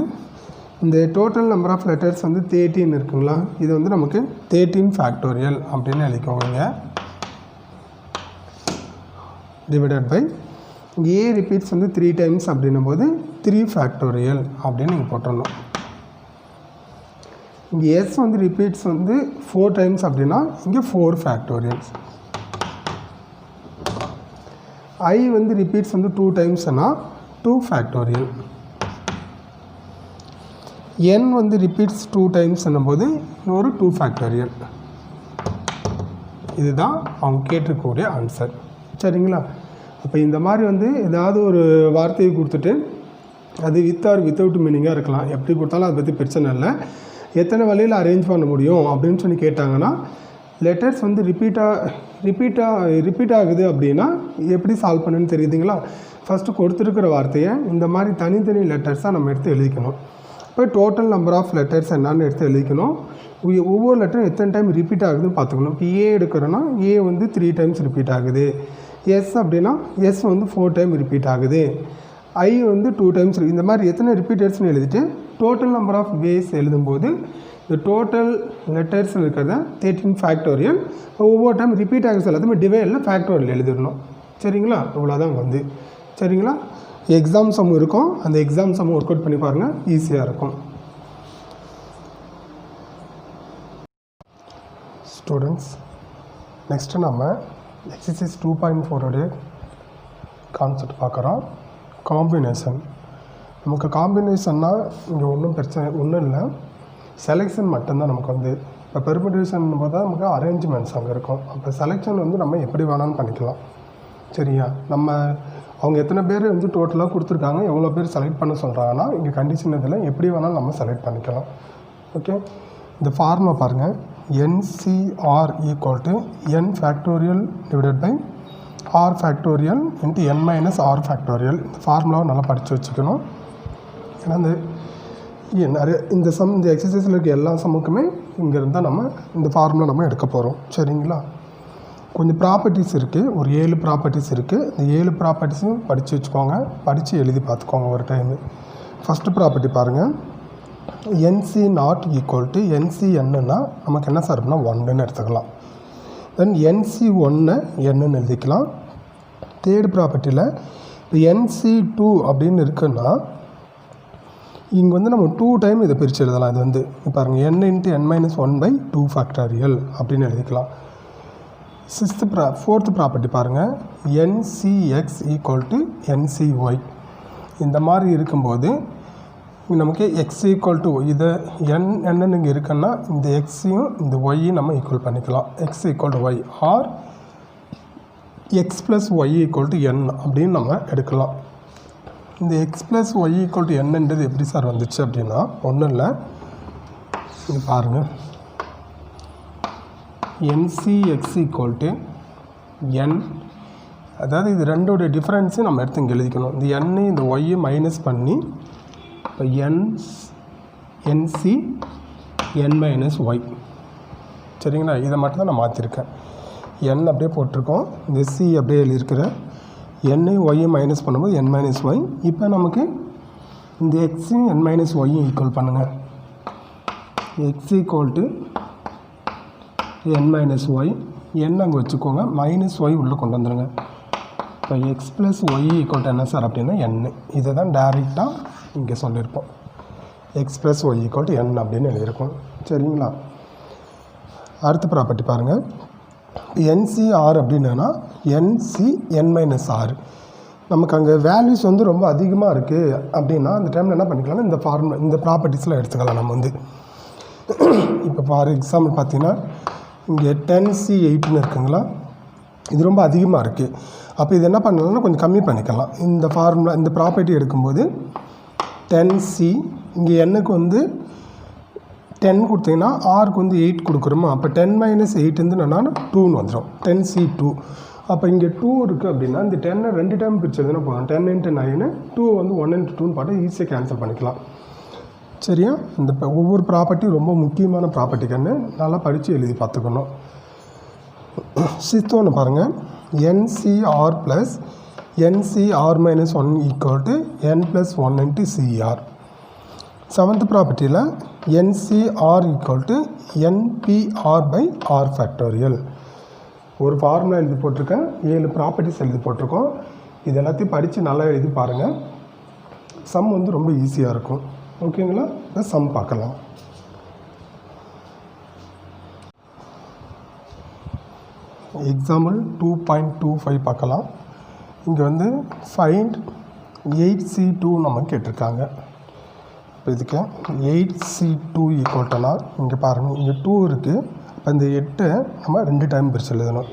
இந்த டோட்டல் நம்பர் ஆஃப் லெட்டர்ஸ் வந்து 13 இருக்குங்களா? இது வந்து நமக்கு 13 ஃபேக்டோரியல் அப்படின்னு எழுதிக்கோங்க. டிவைடட் பை ஏ ரிப்பீட்ஸ் வந்து 3 டைம்ஸ் அப்படின்னும் போது 3 ஃபேக்டோரியல் அப்படின்னு நீங்கள் போட்டுடணும். இங்கே எஸ் வந்து ரிப்பீட்ஸ் வந்து 4 டைம்ஸ் அப்படின்னா இங்கே 4 ஃபேக்டோரியல்ஸ். ஐ வந்து ரிப்பீட்ஸ் வந்து 2 டைம்ஸ்னால் 2 ஃபேக்டோரியல். n வந்து ரிப்பீட்ஸ் 2 டைம்ஸ் என்னும்போது இன்னொரு 2 ஃபேக்டோரியல். இதுதான் அவங்க கேட்டிருக்கக்கூடிய ஆன்சர். சரிங்களா? அப்போ இந்த மாதிரி வந்து ஏதாவது ஒரு வார்த்தையை கொடுத்துட்டு அது வித் ஆர் வித்தவுட் மீனிங்காக இருக்கலாம். எப்படி கொடுத்தாலும் அதை பற்றி பிரச்சனை இல்லை. எத்தனை வழியில் அரேஞ்ச் பண்ண முடியும் அப்படின்னு சொல்லி கேட்டாங்கன்னா, லெட்டர்ஸ் வந்து ரிப்பீட் ஆகுது அப்படின்னா எப்படி சால்வ் பண்ணுன்னு தெரியுதுங்களா? ஃபஸ்ட்டு கொடுத்துருக்கிற வார்த்தையை இந்த மாதிரி தனித்தனி லெட்டர்ஸாக நம்ம எடுத்து எழுதிக்கணும். இப்போ டோட்டல் நம்பர் ஆஃப் லெட்டர்ஸ் என்னான்னு எடுத்து எழுதிக்கணும். ஒவ்வொரு லெட்டரும் எத்தனை டைம் ரிப்பீட் ஆகுதுன்னு பார்த்துக்கணும். இப்போ ஏ எடுக்கிறோன்னா ஏ வந்து 3 டைம்ஸ் ரிப்பீட் ஆகுது. எஸ் அப்படின்னா எஸ் வந்து 4 டைம் ரிப்பீட் ஆகுது. ஐ வந்து 2 டைம்ஸ். இந்த மாதிரி எத்தனை ரிப்பீட்டர்ஸ்னு எழுதிட்டு டோட்டல் நம்பர் ஆஃப் வேஸ் எழுதும்போது இந்த டோட்டல் லெட்டர்ஸ் இருக்கிறத 13 ஃபேக்டோரியல். ஒவ்வொரு டைம் ரிப்பீட் ஆகுது எல்லாத்தையுமே டிவைடில் ஃபேக்டோரியல் எழுதிடணும். சரிங்களா? இவ்வளோதான் வந்து. சரிங்களா? எக்ஸாம் சம் இருக்கும். அந்த எக்ஸாம் சம் ஒர்க் அவுட் பண்ணி பாருங்கள், ஈஸியாக இருக்கும். ஸ்டூடெண்ட்ஸ், நெக்ஸ்ட்டு நம்ம எக்ஸசைஸ் 2.4 கான்செப்ட் பார்க்குறோம். காம்பினேஷன். நமக்கு காம்பினேஷன்னா இங்கே ஒன்றும் ஒன்றும் இல்லை, செலெக்ஷன் மட்டும்தான் நமக்கு வந்து. இப்போ பெர்முடேஷன் போது தான் நமக்கு அரேஞ்ச்மெண்ட்ஸ் அங்கே இருக்கும். அப்போ செலெக்ஷன் வந்து நம்ம எப்படி வேணாலும் பண்ணிக்கலாம். சரியா? நம்ம அவங்க எத்தனை பேர் வந்து டோட்டலாக கொடுத்துருக்காங்க, எவ்வளோ பேர் செலக்ட் பண்ண சொல்கிறாங்கன்னா இங்கே கண்டிஷன் இதில் எப்படி வேணாலும் நம்ம செலக்ட் பண்ணிக்கலாம். ஓகே, இந்த ஃபார்முலா பாருங்கள். NCR equal to n factorial divided by r factorial into n minus r factorial. இந்த ஃபார்முலாவை நல்லா படித்து வச்சுக்கணும். ஏன்னா இந்த நிறைய இந்த எக்ஸசைஸில் இருக்க எல்லா சம்முக்குமே இங்கே இருந்தால் நம்ம இந்த ஃபார்முலா நம்ம எடுக்க போகிறோம். சரிங்களா? கொஞ்சம் ப்ராப்பர்ட்டிஸ் இருக்குது, ஒரு 7 ப்ராப்பர்ட்டிஸ் இருக்குது. இந்த 7 ப்ராப்பர்ட்டிஸும் படித்து வச்சுக்கோங்க, படித்து எழுதி பார்த்துக்கோங்க ஒரு டைமு. ஃபஸ்ட்டு ப்ராப்பர்ட்டி பாருங்கள், NC நாட் ஈக்குவல் டு NCNன்னா நமக்கு என்ன சார் அப்படின்னா 1ன்னு எடுத்துக்கலாம். தென் NC1 என்னன்னு எழுதிக்கலாம். தேர்ட் ப்ராப்பர்ட்டியில் இப்போ NC2 அப்படின்னு இருக்குன்னா இங்கே வந்து நம்ம 2 டைம் இதை பிரித்து எழுதலாம். இது வந்து பாருங்கள், n × n-1/2 ஃபேக்டோரியல் அப்படின்னு எழுதிக்கலாம். ஃபோர்த்து ப்ராப்பர்ட்டி பாருங்கள், NCX ஈக்குவல் டு NCY. இந்த மாதிரி இருக்கும்போது நமக்கு x ஈக்குவல் டு இதை என்னன்னு இங்கே இருக்குன்னா இந்த எக்ஸையும் இந்த ஒய்யும் நம்ம ஈக்குவல் பண்ணிக்கலாம். x equal to y or x plus y equal to n அப்படின்னு நம்ம எடுக்கலாம். இந்த x plus y equal to என்னன்றது எப்படி சார் வந்துச்சு அப்படின்னா ஒன்றும் இல்லை, இது பாருங்கள், NCX ஈக்குவல் டு n, அதாவது இது ரெண்டோடைய டிஃப்ரென்ஸையும் நம்ம எடுத்து இங்கே எழுதிக்கணும். இந்த n இந்த ஒய்யை மைனஸ் பண்ணி இப்போ NC n-y. சரிங்களா? இதை மட்டும் தான் நான் மாற்றிருக்கேன். n அப்படியே போட்டிருக்கோம், இந்த c அப்படியே எழுதியிருக்கிறேன். n ஒய்யும் மைனஸ் பண்ணும்போது n-y. இப்போ நமக்கு இந்த எக்ஸையும் n-yயும் ஈக்குவல் பண்ணுங்கள். x equal to n-y, n அங்கே வச்சுக்கோங்க, -y உள்ளே கொண்டு வந்துடுங்க. இப்போ x plus y equal to என்ன சார் அப்படின்னா n. இதை தான் டேரெக்டாக இங்கே சொல்லியிருப்போம், x plus y equal to n அப்படின்னு எழுதியிருக்கோம். சரிங்களா? அடுத்த ப்ராப்பர்ட்டி பாருங்கள், NCR அப்படின்னா NC n-r. நமக்கு அங்கே வேல்யூஸ் வந்து ரொம்ப அதிகமாக இருக்குது அப்படின்னா அந்த டைமில் என்ன பண்ணிக்கலாம்னா இந்த ஃபார்முலா இந்த ப்ராப்பர்ட்டிஸில் எடுத்துக்கலாம் நம்ம வந்து. இப்போ ஃபார் எக்ஸாம்பிள் பார்த்தீங்கன்னா இங்கே 10C8ன்னு இருக்குங்களா, இது ரொம்ப அதிகமாக இருக்குது. அப்போ இது என்ன பண்ணலாம்னா கொஞ்சம் கம்மி பண்ணிக்கலாம். இந்த ஃபார்முலா இந்த ப்ராப்பர்ட்டி எடுக்கும்போது 10C இங்கே என்னுக்கு வந்து 10 கொடுத்தீங்கன்னா ஆருக்கு வந்து 8 கொடுக்குறோமா, அப்போ 10 - 8 வந்து என்னன்னா 2ன்னு வந்துடும், 10C2. அப்போ இங்கே 2 இருக்குது அப்படின்னா இந்த 10 2 டைம் பிரிச்சதுன்னா போதும், 10 × 9 2 வந்து 1 × 2ன்னு பார்த்தா ஈஸியாக கேன்சல் பண்ணிக்கலாம். சரியா? இந்த ஒவ்வொரு ப்ராப்பர்ட்டியும் ரொம்ப முக்கியமான ப்ராப்பர்ட்டிக்குன்னு நல்லா படித்து எழுதி பார்த்துக்கணும். 6th ஒன்று பாருங்கள், NCR plus NCR-1 equal to n+1 × CR. 7th ப்ராப்பர்ட்டியில் NCR equal to NPR/R factorial. ஒரு ஃபார்முலா எழுதி போட்டிருக்கேன், 7 ப்ராப்பர்ட்டிஸ் எழுதி போட்டிருக்கோம். இது எல்லாத்தையும் படித்து நல்லா எழுதி பாருங்கள், சம் வந்து ரொம்ப ஈஸியாக இருக்கும். ஓகேங்களா? இப்போ சம் பார்க்கலாம். எக்ஸாம்பிள் 2.25 பார்க்கலாம். இங்கே வந்து ஃபைண்ட் 8C2 நம்ம கேட்டிருக்காங்க. இப்போ இதுக்கு 8C2 ஈக்குவல் டுனா இங்கே பாருங்கள், இங்கே 2 இருக்குது. இப்போ இந்த 8 நம்ம 2 டைம் பிரித்து எழுதணும்.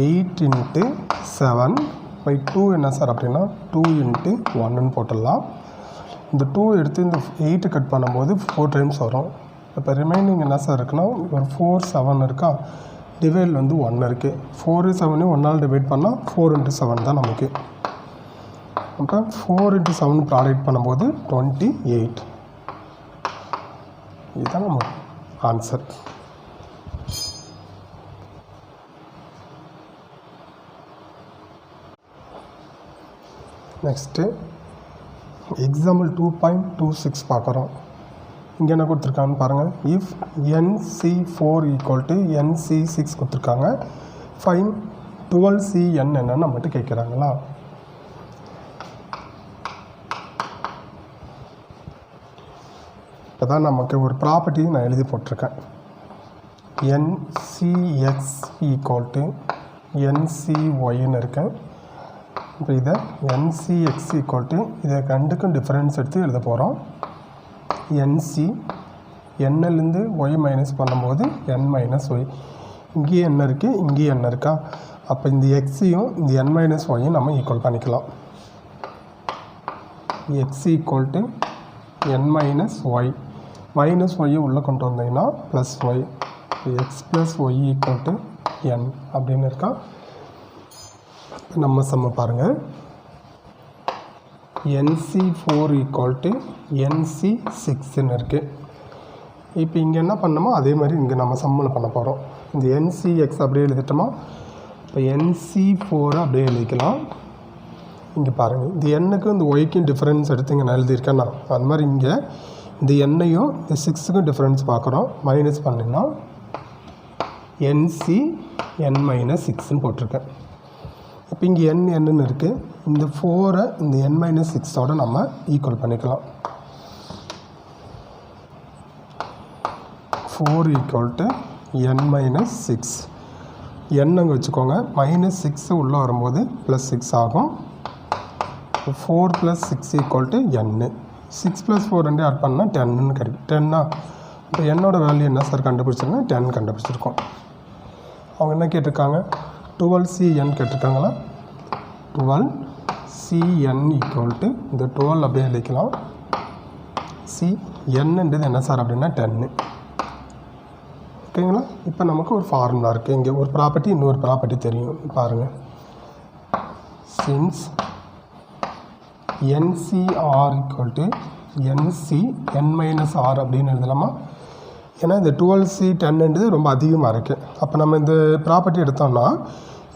8 × 7/2 என்ன சார் அப்படின்னா 2 × 1ன்னு போட்டுடலாம். இந்த 2 எடுத்து இந்த 8 கட் பண்ணும்போது 4 டைம்ஸ் வரும். இப்போ ரிமைனிங் என்ன சார் இருக்குன்னா ஒரு 4 7 இருக்கா, டிவைட் வந்து 1 இருக்குது. 4 7 1ஆல் டிவைட் பண்ணால் 4 × 7 தான் நமக்கு. அப்போ 4 × 7 ப்ராடக்ட் பண்ணும்போது 28. இதுதான் நம்ம ஆன்சர். நெக்ஸ்ட்டு எக்ஸாம்பிள் 2.26 பார்க்குறோம். இங்கே என்ன கொடுத்துருக்காங்கன்னு பாருங்கள், if NC4 equal to NC6 கொடுத்துருக்காங்க, ஃபைன் 12CN என்னன்னு நம்மகிட்ட கேட்குறாங்களா. இப்போ தான் நமக்கு ஒரு ப்ராப்பர்ட்டி நான் எழுதி போட்டிருக்கேன், NCX ஈக்குவல் டு NCYன்னு இருக்கேன். இப்போ இதை NCX ஈக்குவல் டு இதை ரெண்டுக்கும் டிஃப்ரென்ஸ் எடுத்து எழுத போகிறோம். NC என்னலேருந்து ஒய் மைனஸ் பண்ணும்போது n-y. இங்கேயே என்ன இருக்குது, இங்கேயே என்ன இருக்கா, அப்போ இந்த எக்ஸையும் இந்த n-yயும் நம்ம ஈக்குவல் பண்ணிக்கலாம். x equal to n-y, -y உள்ளே கொண்டு வந்தீங்கன்னா +y, x + y equal to n அப்படின்னு இருக்கா. நம்ம சம்ம பாருங்கள், NC4 = NC6ன்னு இருக்குது. இப்போ இங்கே என்ன பண்ணணுமோ அதே மாதிரி இங்கே நம்ம சம்மில் பண்ண போகிறோம். இந்த NCX அப்படியே எழுதிட்டோமா, இப்போ NC4 அப்படியே எழுதிக்கலாம். இங்கே பாருங்கள், இந்த எண்ணுக்கும் இந்த ஒய்க்கும் டிஃப்ரென்ஸ் எடுத்து இங்கே நான் எழுதியிருக்கேன்னா அது மாதிரி இங்கே இந்த எண்ணையும் இந்த 6க்கும் டிஃப்ரென்ஸ் பார்க்குறோம். மைனஸ் பண்ணினா NCn-6ன்னு போட்டிருக்கேன். இப்போ இங்கே என்னன்னு இருக்குது, இந்த 4 இந்த n-6ஓட நம்ம ஈக்குவல் பண்ணிக்கலாம். 4 = n-6. n அங்கே வச்சுக்கோங்க, -6 உள்ளே வரும்போது +6 ஆகும். 4 + 6 = n. 6 + 4 ரெண்டு ஆட் பண்ணால் 10ன்னு கிடைக்கும். 10ஆ? இப்போ என்னோட வேல்யூ என்ன சார் கண்டுபிடிச்சிருங்க, 10 கண்டுபிடிச்சிருக்கோம். அவங்க என்ன கேட்டிருக்காங்க, 12Cn கேட்டிருக்காங்களா. 12Cn = இந்த 12 அப்படியே எழுதிக்கலாம். Cnன்றது என்ன சார் அப்படின்னா 10. ஓகேங்களா. இப்போ நமக்கு ஒரு ஃபார்முலா இருக்குது. இங்கே ஒரு ப்ராப்பர்ட்டி இன்னொரு ப்ராப்பர்ட்டி தெரியும் பாருங்கள். சின்ஸ் NCr = NCn-r அப்படின்னு எழுதலாமா. ஏன்னா இந்த 12C10ன்றது ரொம்ப அதிகமாக இருக்குது. அப்போ நம்ம இந்த ப்ராப்பர்ட்டி எடுத்தோம்னா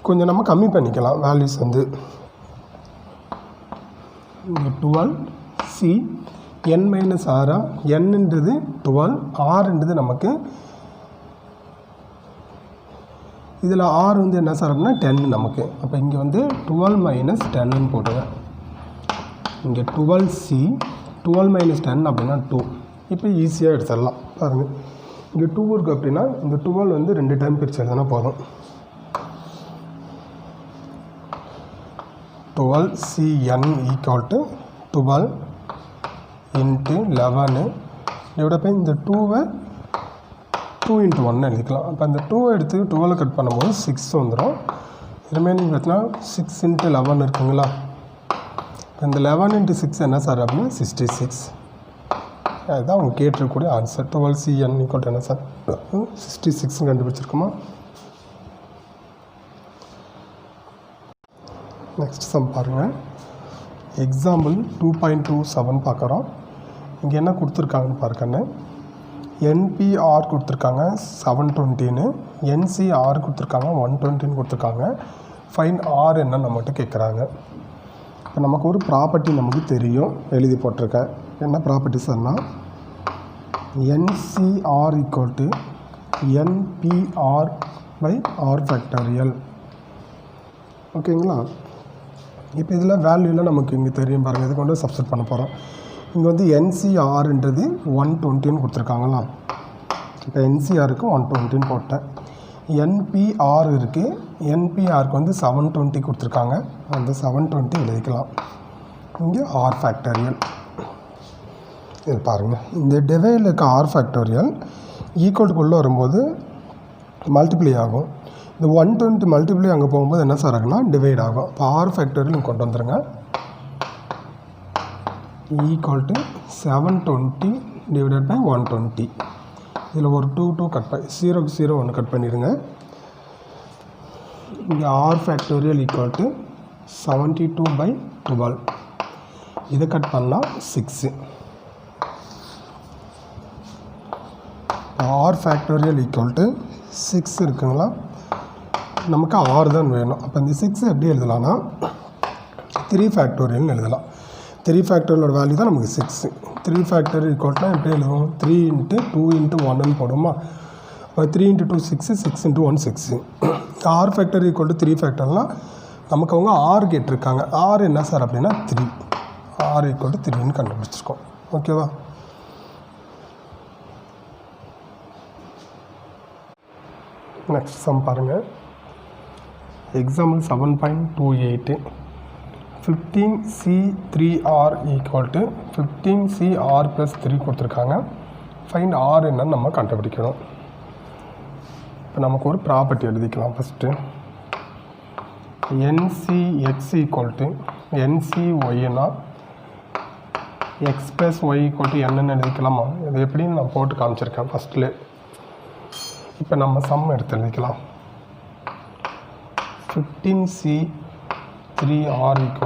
கொஞ்சம் நம்ம கம்மி பண்ணிக்கலாம் வேல்யூஸ் வந்து. இங்கே 12Cn-r, nன்றது 12, rன்றது நமக்கு இதில் r வந்து என்ன சார் அப்படின்னா 10 நமக்கு. அப்போ இங்கே வந்து 12 - 10ன்னு போட்டுருவேன். இங்கே 12C 12 - 10 அப்படின்னா 2. இப்போ ஈஸியாக எடுத்துடலாம் பாருங்கள். இங்கே 2 இருக்குது அப்படின்னா இந்த 12 வந்து 2 டைம் பிரித்து எழுதுனா போதும். 12Cn = 12 × 11 இதோட இந்த 2வை 2 × 1 எழுதிக்கலாம். அப்போ அந்த 2 எடுத்து 12 கட் பண்ணும்போது 6 வந்துடும். ரிமைனிங் பார்த்தீங்கன்னா 6 × 11 இருக்குங்களா. இந்த 11 × 6 என்ன சார் அப்படின்னா 66. அதுதான் அவங்க கேட்டிருக்கக்கூடிய ஆன்சர். 12Cn = என்ன சார் 66 கண்டுபிடிச்சிருக்குமா. நெக்ஸ்ட் சம் பாருங்கள். எக்ஸாம்பிள் 2.27 பார்க்குறோம். இங்கே என்ன கொடுத்துருக்காங்கன்னு பாருக்கண்ணே. NPR கொடுத்துருக்காங்க 720ன்னு, NCR கொடுத்துருக்காங்க 120ன்னு கொடுத்துருக்காங்க. ஃபைன் R என்ன நம்மகிட்ட கேட்குறாங்க. இப்போ நமக்கு ஒரு ப்ராப்பர்ட்டி நமக்கு தெரியும், எழுதி போட்டிருக்கேன். என்ன ப்ராப்பர்ட்டி சார்னா NCR = NPR/R⁴. ஓகேங்களா. இப்போ இதில் வேல்யூலாம் நமக்கு இங்கே தெரியும் பாருங்கள். இது கொண்டு சப்ஸ்டிட் பண்ண போகிறோம். இங்கே வந்து NCRன்றது 120ன்னு கொடுத்துருக்காங்களா. இப்போ NCRக்கு 120ன்னு போட்டேன். NPR இருக்குது, NPRக்கு வந்து 720 கொடுத்துருக்காங்க. அந்த 720 எழுதிக்கலாம். இங்கே R⁴. இது பாருங்கள், இந்த டிவைடில் இருக்க R⁴ ஈக்குவல்டுக்குள்ளே வரும்போது மல்டிப்ளை ஆகும். இந்த 120 மல்டிப்ளை அங்கே போகும்போது என்ன சார் ஆகுனா டிவைட் ஆகும். இப்போ R⁴ கொண்டு வந்துடுங்க. = 720 / 120. இதில் ஒரு 2 கட் பண்ணி 0க்கு 0 1 கட் பண்ணிடுங்க. இங்கே R⁴ = 72/12. இதை கட் பண்ணால் 6. R⁴ = 6 இருக்குங்களா. நமக்கு R தான் வேணும். அப்போ இந்த 6 எப்படி எழுதலாம்னா 3 எழுதலாம். 3 வேல்யூ தான் நமக்கு 6. 3 எப்படி எழுதுவோம், 3 × 2 × 1ன்னு போடுமா. அப்போ 3 × 2 6, 6 × 1 6. R⁴ = 3 நமக்கு அவங்க R கேட்டிருக்காங்க. R என்ன சார் அப்படின்னா 3. R = 3ன்னு கண்டுபிடிச்சிருக்கோம். ஓகேவா. நெக்ஸ்ட் சம் பாருங்கள். எக்ஸாம்பிள் 7.28. 15C3R = 15CR + 3 கொடுத்துருக்காங்க. ஃபைண்ட் R என்னன்னு நம்ம கண்டுபிடிக்கணும். இப்போ நமக்கு ஒரு ப்ராப்பர்ட்டி எழுதிக்கலாம். ஃபஸ்ட்டு NCX = NCYன்னா x + y = என்னன்னு எழுதிக்கலாமா. இது எப்படின்னு நான் போட்டு காமிச்சிருக்கேன் ஃபஸ்ட்டில். இப்போ நம்ம சம் எடுத்து எழுதிக்கலாம். 15C3R =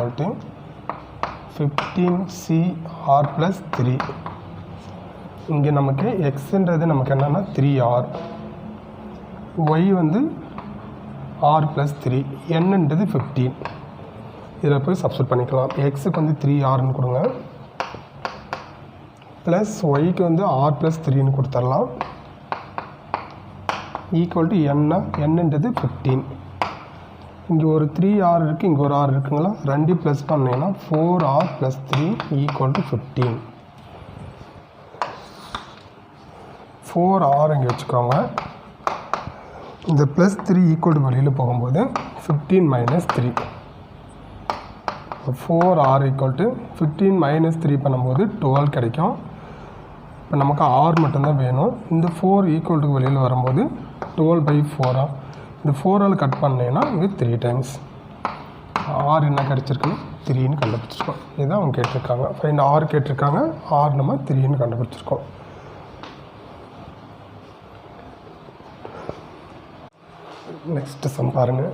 15CR + 3. இங்கே நமக்கு எக்ஸுன்றது நமக்கு என்னென்னா 3R, ஒய் வந்து R + 3, என்னன்றது 15. இதில் போய் சப்ஸ்டிட் பண்ணிக்கலாம். எக்ஸுக்கு வந்து 3Rன்னு கொடுங்க, ப்ளஸ் ஒய்க்கு வந்து R + 3ன்னு கொடுத்துடலாம், ஈக்குவல் டு என்னன்றது 15. இங்கே ஒரு 3R இருக்குது, இங்கே ஒரு R இருக்குங்களா, ரெண்டு ப்ளஸ் பண்ணிங்கன்னா 4R + 3 ஈக்குவல் டு 15. 4R இங்கே வச்சுக்கோங்க. இந்த ப்ளஸ் 3 ஈக்குவல் டு வெளியில் போகும்போது 15 - 3. 4R ஈக்குவல் டு 15 - 3 பண்ணும்போது 12 கிடைக்கும். இப்போ நமக்கு R மட்டும்தான் வேணும். இந்த 4 ஈக்குவல் டு வெளியில் வரும்போது 12/4. இந்த 4ஆல் கட் பண்ணிங்கன்னா இங்கே 3 டைம்ஸ். R என்ன கிடச்சிருக்குன்னு 3ன்னு கண்டுபிடிச்சிருக்கோம். இதுதான் அவங்க கேட்டிருக்காங்க. ஃபைண்ட் R கேட்டிருக்காங்க, R நம்ம 3ன்னு கண்டுபிடிச்சிருக்கோம். நெக்ஸ்ட் சம் பாருங்கள்.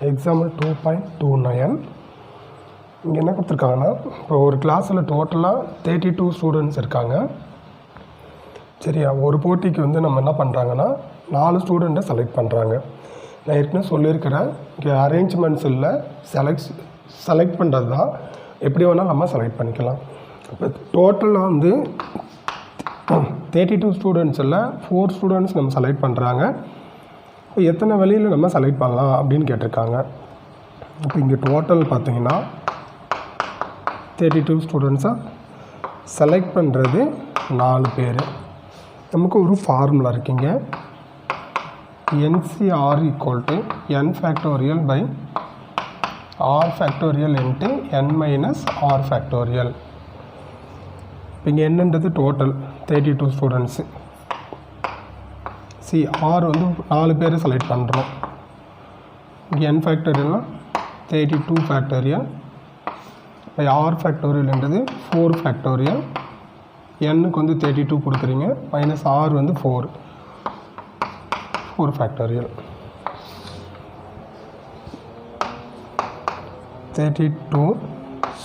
எக்ஸாம்பிள் 2.29. இங்கே என்ன கொடுத்துருக்காங்கன்னா, இப்போ ஒரு கிளாஸில் டோட்டலாக 32 ஸ்டூடெண்ட்ஸ் இருக்காங்க. சரியா, ஒரு போட்டிக்கு வந்து நம்ம என்ன பண்ணுறாங்கன்னா 4 ஸ்டூடெண்ட்டை செலக்ட் பண்ணுறாங்க. நான் ஏற்கனவே சொல்லியிருக்கிறேன், இங்கே அரேஞ்ச்மெண்ட்ஸ் இல்லை, செலக்ட் பண்ணுறது தான். எப்படி வேணால் நம்ம செலக்ட் பண்ணிக்கலாம். இப்போ டோட்டலாக வந்து 32 ஸ்டூடெண்ட்ஸில் 4 ஸ்டூடெண்ட்ஸ் நம்ம செலக்ட் பண்ணுறாங்க. இப்போ எத்தனை வழியில் நம்ம செலக்ட் பண்ணலாம் அப்படின்னு கேட்டிருக்காங்க. இப்போ இங்கே டோட்டல் பார்த்தீங்கன்னா 32 ஸ்டூடெண்ட்ஸாக செலக்ட் பண்ணுறது 4 பேர். நமக்கு ஒரு ஃபார்முலா இருக்குங்க, NCR = n factorial by R factorial into n minus R factorial. இப்போ இங்கே என்னன்றது டோட்டல் 32 ஸ்டூடெண்ட்ஸு. R வந்து 4 பேரை செலக்ட் பண்ணுறோம். இங்கே n ஃபேக்டோரியல்னா 32 ஃபேக்டோரியல் பை R ஃபேக்டோரியல்ன்றது 4 ஃபேக்டோரியல். n-க்கு வந்து 32 கொடுக்குறீங்க, மைனஸ் R வந்து 4 ஃபேக்டோரியல். 32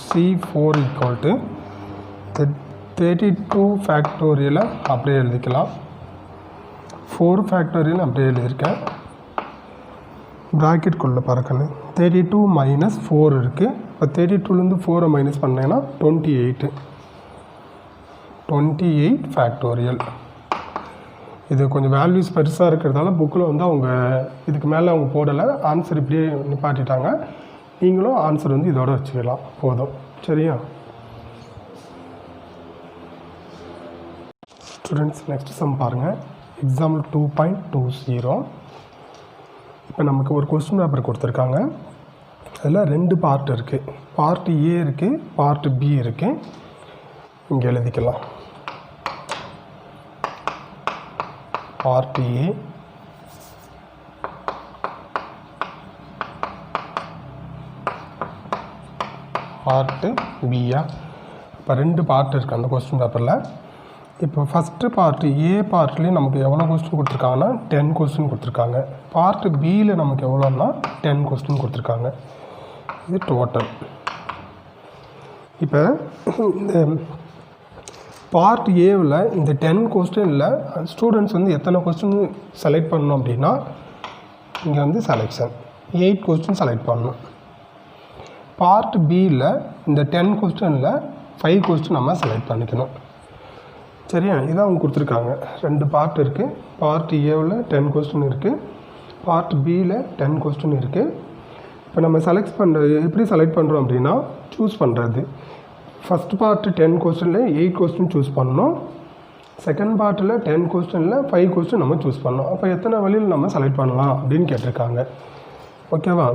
C4 = 32 ஃபேக்டோரியலை அப்படியே எழுதிக்கலாம். 4 ஃபேக்டோரியல் அப்படியே எழுதியிருக்கேன். ப்ராக்கெட்குள்ளே பறக்கணும். 32 - 4 இருக்குது. இப்போ 32லேருந்து 4 மைனஸ் பண்ணிங்கன்னா 28 ஃபேக்டோரியல். இது கொஞ்சம் வேல்யூஸ் பெருசாக இருக்கிறதால புக்கில் வந்து அவங்க இதுக்கு மேலே அவங்க போடலை, ஆன்சர் இப்படியே நிப்பாட்டிட்டாங்க. நீங்களும் ஆன்சர் வந்து இதோட வச்சுக்கலாம், போதும். சரியா ஸ்டூடெண்ட்ஸ், நெக்ஸ்ட் சம் பாருங்கள். எக்ஸாம்பிள் 2.20. இப்போ நமக்கு ஒரு கொஸ்டின் பேப்பர் கொடுத்துருக்காங்க. அதில் 2 பார்ட் இருக்குது. பார்ட் A இருக்குது, பார்ட் B இருக்குது. இங்கே எழுதிக்கலாம். பார்ட் A, பார்ட் பியா. இப்போ 2 பார்ட் இருக்குது அந்த கொஸ்டின் பேப்பரில். இப்போ ஃபஸ்ட்டு பார்ட்டு A பார்ட்லேயும் நமக்கு எவ்வளோ கொஸ்டின் கொடுத்துருக்காங்கன்னா 10 கொஸ்டின் கொடுத்துருக்காங்க. பார்ட் Bயில் நமக்கு எவ்வளோன்னா 10 கொஸ்டின் கொடுத்துருக்காங்க. இது டோட்டல். இப்போ இந்த பார்ட் ஏவில் இந்த 10 கொஸ்டினில் ஸ்டூடெண்ட்ஸ் வந்து எத்தனை கொஸ்டின் செலக்ட் பண்ணணும் அப்படின்னா, இங்கே வந்து செலெக்ஷன் 8 கொஸ்டின் செலக்ட் பண்ணணும். பார்ட் Bயில் இந்த 10 கொஸ்டினில் 5 கொஸ்டின் நம்ம செலக்ட் பண்ணிக்கணும். சரியா, இதான் அவங்க கொடுத்துருக்காங்க. 2 பார்ட் இருக்குது. பார்ட் ஏவில் 10 கொஸ்டின் இருக்குது, பார்ட் Bயில் 10 கொஸ்டின் இருக்குது. இப்போ நம்ம எப்படி செலக்ட் பண்ணுறோம் அப்படின்னா, சூஸ் பண்ணுறது. ஃபஸ்ட் பார்ட்டு 10 கொஸ்டினில் 8 கொஸ்டின் சூஸ் பண்ணணும். செகண்ட் பார்ட்டில் 10 கொஸ்டினில் 5 கொஸ்டின் நம்ம சூஸ் பண்ணணும். அப்போ எத்தனை வழியில் நம்ம செலக்ட் பண்ணலாம் அப்படின்னு கேட்டிருக்காங்க. ஓகேவா,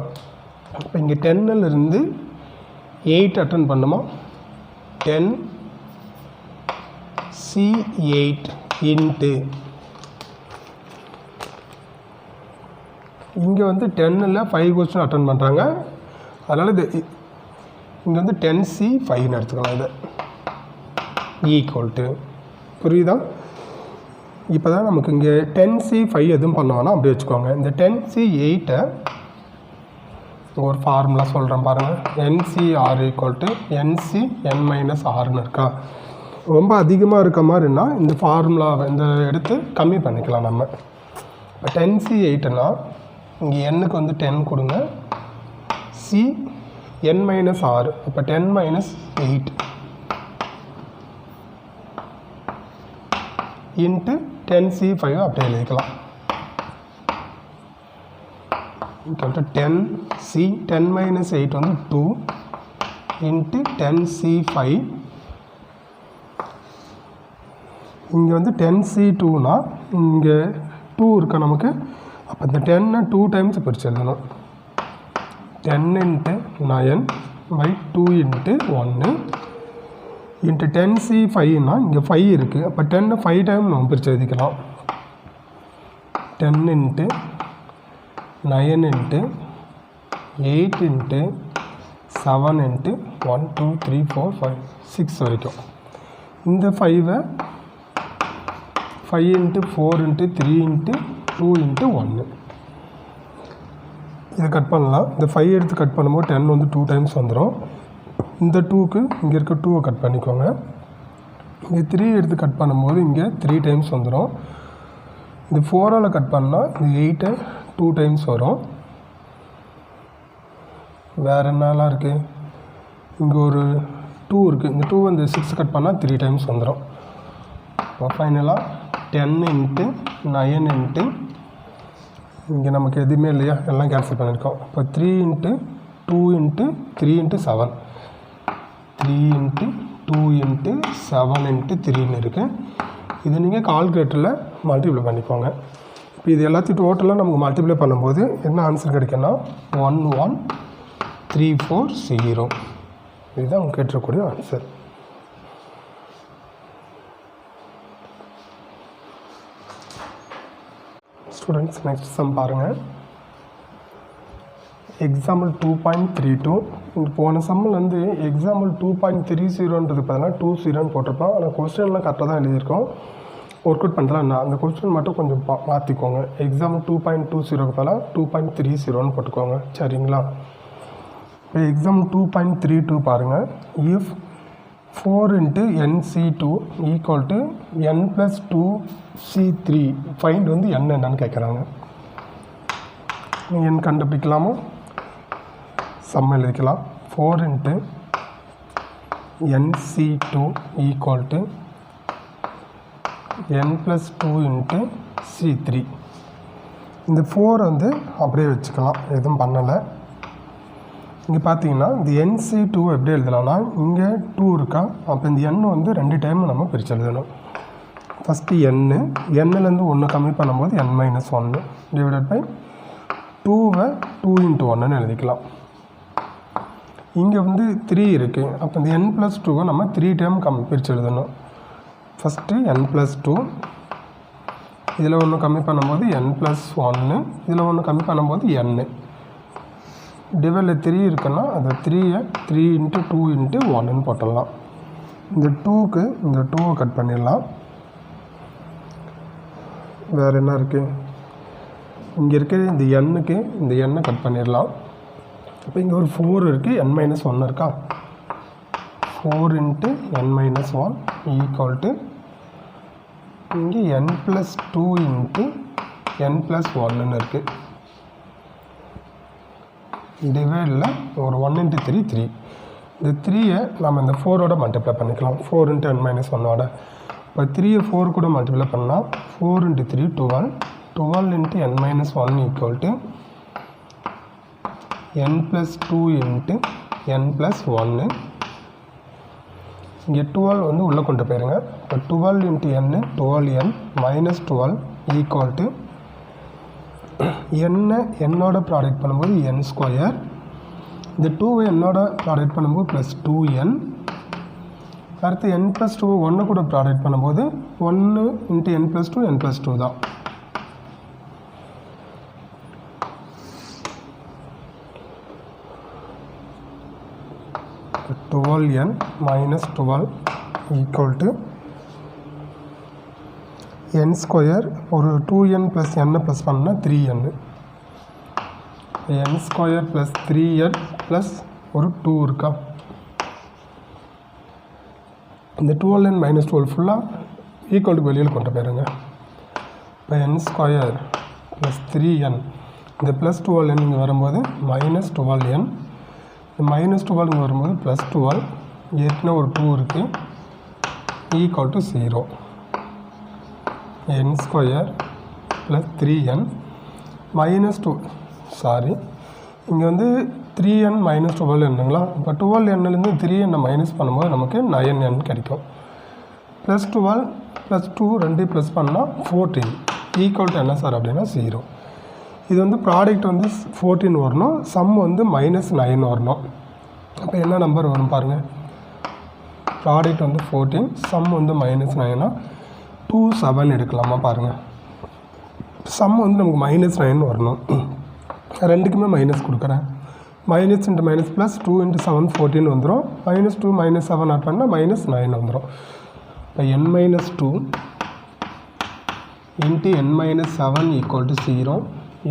இப்போ இங்கே 10லேருந்து 8 அட்டன் பண்ணுமா, 10 C8 இன்ட்டு இங்கே வந்து 10ல் 5 கொஸ்டின் அட்டன் பண்ணுறாங்க. அதனால் இது இங்கே வந்து 10C5ன்னு எடுத்துக்கலாம். இது ஈக்குவல் டு, புரியுதா? இப்போ தான் நமக்கு இங்கே 10C5 எதுவும் பண்ண வேணாம், அப்படியே வச்சுக்கோங்க. இந்த 10C8 ஒரு ஃபார்முலா சொல்கிறேன் பாருங்கள். NCR = NC n-Rன்னு இருக்கா. ரொம்ப அதிகமாக இருக்க மாதிரின்னா இந்த ஃபார்முலாவை இந்த எடுத்து கம்மி பண்ணிக்கலாம் நம்ம. இப்போ 10C8னா இங்கே எண்ணுக்கு வந்து 10 கொடுங்க, C n-R, இப்போ 10 - 8 இன்ட்டு 10C5 அப்படியே எழுதிக்கலாம். 10C 10 - 8 வந்து 2 இன்ட்டு 10C5. இங்கே வந்து 10C2னா இங்கே 2 இருக்கா நமக்கு. அப்போ இந்த 10 2 டைம்ஸ் பிரித்து எழுதணும். 10 × 9/2 × 1 இன்ட்டு 10C5னா இங்கே 5 இருக்குது. அப்போ 10 5 டைம் நம்ம பிரித்து எழுதிக்கலாம். 10 × 9 × 8 × 7 × 1 2 3 4 5 6 வரைக்கும். இந்த 5 5 × 4 × 3 × 2 × 1 இதை கட் பண்ணலாம். இந்த 5 எடுத்து கட் பண்ணும்போது 10 வந்து 2 டைம்ஸ் வந்துடும். இந்த 2க்கு இங்கே இருக்க 2வை கட் பண்ணிக்கோங்க. இங்கே 3 எடுத்து கட் பண்ணும்போது இங்கே 3 டைம்ஸ் வந்துடும். இந்த 4ஆல் கட் பண்ணால் இந்த 8 2 டைம்ஸ் வரும். வேறு என்னலாம் இருக்குது, இங்கே ஒரு 2 இருக்குது. இந்த 2 வந்து 6 கட் பண்ணால் 3 டைம்ஸ் வந்துடும். இப்போ ஃபைனலாக 10 × 9 இங்கே நமக்கு எதுவுமே இல்லையா, எல்லாம் கேன்சல் பண்ணியிருக்கோம். இப்போ 3 × 2 × 3 × 7 3 × 2 × 7 × 3ன்னு இருக்குது. இது நீங்கள் கால்குலேட்டரில் மல்டிப்ளை பண்ணிக்கோங்க. இப்போ இது எல்லாத்தையும் டோட்டலாக நமக்கு மல்டிப்ளை பண்ணும்போது என்ன ஆன்சர் கிடைக்குன்னா 11340. இதுதான் அவங்க கேட்டிருக்கக்கூடிய ஆன்சர். ஸ்டூடெண்ட்ஸ், நெக்ஸ்ட் சம் பாருங்கள். எக்ஸாம்பிள் 2.32. இந்த போன சம்மில் வந்து எக்ஸாம்பிள் 2.30ன்றது பதிலாக 20ன்னு போட்டிருப்போம். ஆனால் கொஸ்டின்லாம் கரெக்டாக தான் எழுதியிருக்கோம். ஒர்க் அவுட் பண்ணலாம். அந்த கொஸ்டின் மட்டும் கொஞ்சம் மாற்றிக்கோங்க. எக்ஸாம்பிள் 2.20க்கு பதிலாக 2.30ன்னு போட்டுக்கோங்க. சரிங்களா? இப்போ எக்ஸாம்பிள் 2.32 பாருங்கள். If 4 × NC2 = n + 2C3 find வந்து என்னன்னு கேட்குறாங்க. n கண்டுபிடிக்கலாமா? சம் எழுதிக்கலாம். 4 × NC2 = n + 2 × C3. இந்த 4 வந்து அப்படியே வச்சுக்கலாம், எதுவும் பண்ணலை. இங்கே பார்த்தீங்கன்னா இந்த NC2 எப்படி எழுதலாம்னா இங்கே 2 இருக்கா. அப்போ இந்த n வந்து 2 டைம் நம்ம பிரித்து எழுதணும். ஃபஸ்ட்டு n-லேருந்து 1 கம்மி பண்ணும்போது n - 1 டிவைடட் பை 2வை 2 × 1ன்னு எழுதிக்கலாம். இங்கே வந்து 3 இருக்குது. அப்போ இந்த n + 2வை நம்ம 3 டைம் பிரித்து எழுதணும். ஃபஸ்ட்டு n + 2, இதில் 1 கம்மி பண்ணும்போது n + 1, இதில் 1 கம்மி பண்ணும்போது n. டிவைடில் 3 இருக்குன்னா அந்த 3யை 3 × 2 × 1ன்னு போட்டுடலாம். இந்த 2க்கு இந்த 2வை கட் பண்ணிடலாம். வேறு என்ன இருக்குது, இங்கே இருக்கிற இந்த n-க்கு இந்த n-ஐ கட் பண்ணிடலாம். அப்போ இங்கே ஒரு 4 இருக்குது, n - 1 இருக்கா. 4 × n - 1 இங்கே n + 2 × n + 1ன்னு இருக்குது. டிவைடில் ஒரு 1 × 3 3. இந்த 3யை நம்ம இந்த 4ஓட மல்டிப்ளை பண்ணிக்கலாம். 4 × n - 1ஓட. இப்போ 3யை 4 கூட மல்டிப்ளை பண்ணால் 4 × 3 12. 12 × n - 1 = n + 2 × n + 1. இங்கே 12 வந்து உள்ளே கொண்டு போயிருங்க. இப்போ 12 × n 12n -12 = என்னோட ப்ராடக்ட் பண்ணும்போது n². இந்த 2வை என்னோட ப்ராடக்ட் பண்ணும்போது +2n. அடுத்து n + 2 1 கூட ப்ராடக்ட் பண்ணும்போது 1 × n + 2 n + 2 தான். n -12 = n². ஒரு 2n + n ப்ளஸ் பண்ணால் 3n. n square plus 3n plus ஒரு 2 இருக்கா. இந்த 12n மைனஸ் 12 ஃபுல்லாக ஈக்குவலுக்கு வெளியில் கொண்டு போயிருங்க. இப்போ n ஸ்கொயர் ப்ளஸ் 3n இந்த ப்ளஸ் 12n இங்கே வரும்போது மைனஸ் 12n, இந்த மைனஸ் 12 இங்கே வரும்போது ப்ளஸ் 12, ஏற்கனவே ஒரு 2 இருக்குது, equal to 0. n square plus 3n minus 2 இங்கே வந்து 3n மைனஸ் 12 என்னங்களா. இப்போ 12nலேருந்து 3n மைனஸ் பண்ணும்போது நமக்கு 9n கிடைக்கும். ப்ளஸ் 12 ப்ளஸ் 2 ரெண்டு ப்ளஸ் பண்ணால் 14 ஈக்குவல் டு என்ன சார் அப்படின்னா 0. இது வந்து ப்ராடக்ட் வந்து 14 வரணும், சம் வந்து மைனஸ் 9 வரணும். அப்போ என்ன நம்பர் வரும் பாருங்கள். ப்ராடக்ட் வந்து 14, சம் வந்து மைனஸ் 9னா 27 எடுக்கலாமா பாருங்கள். சம் வந்து நமக்கு மைனஸ் 9 வரணும். ரெண்டுக்குமே மைனஸ் கொடுக்குறேன். Minus into minus plus 2 into 7 14 வந்துடும். மைனஸ் 2 மைனஸ் 7 ஆட் பண்ணால் மைனஸ் 9 வந்துடும். இப்போ n minus 2 into n minus 7 equal to 0.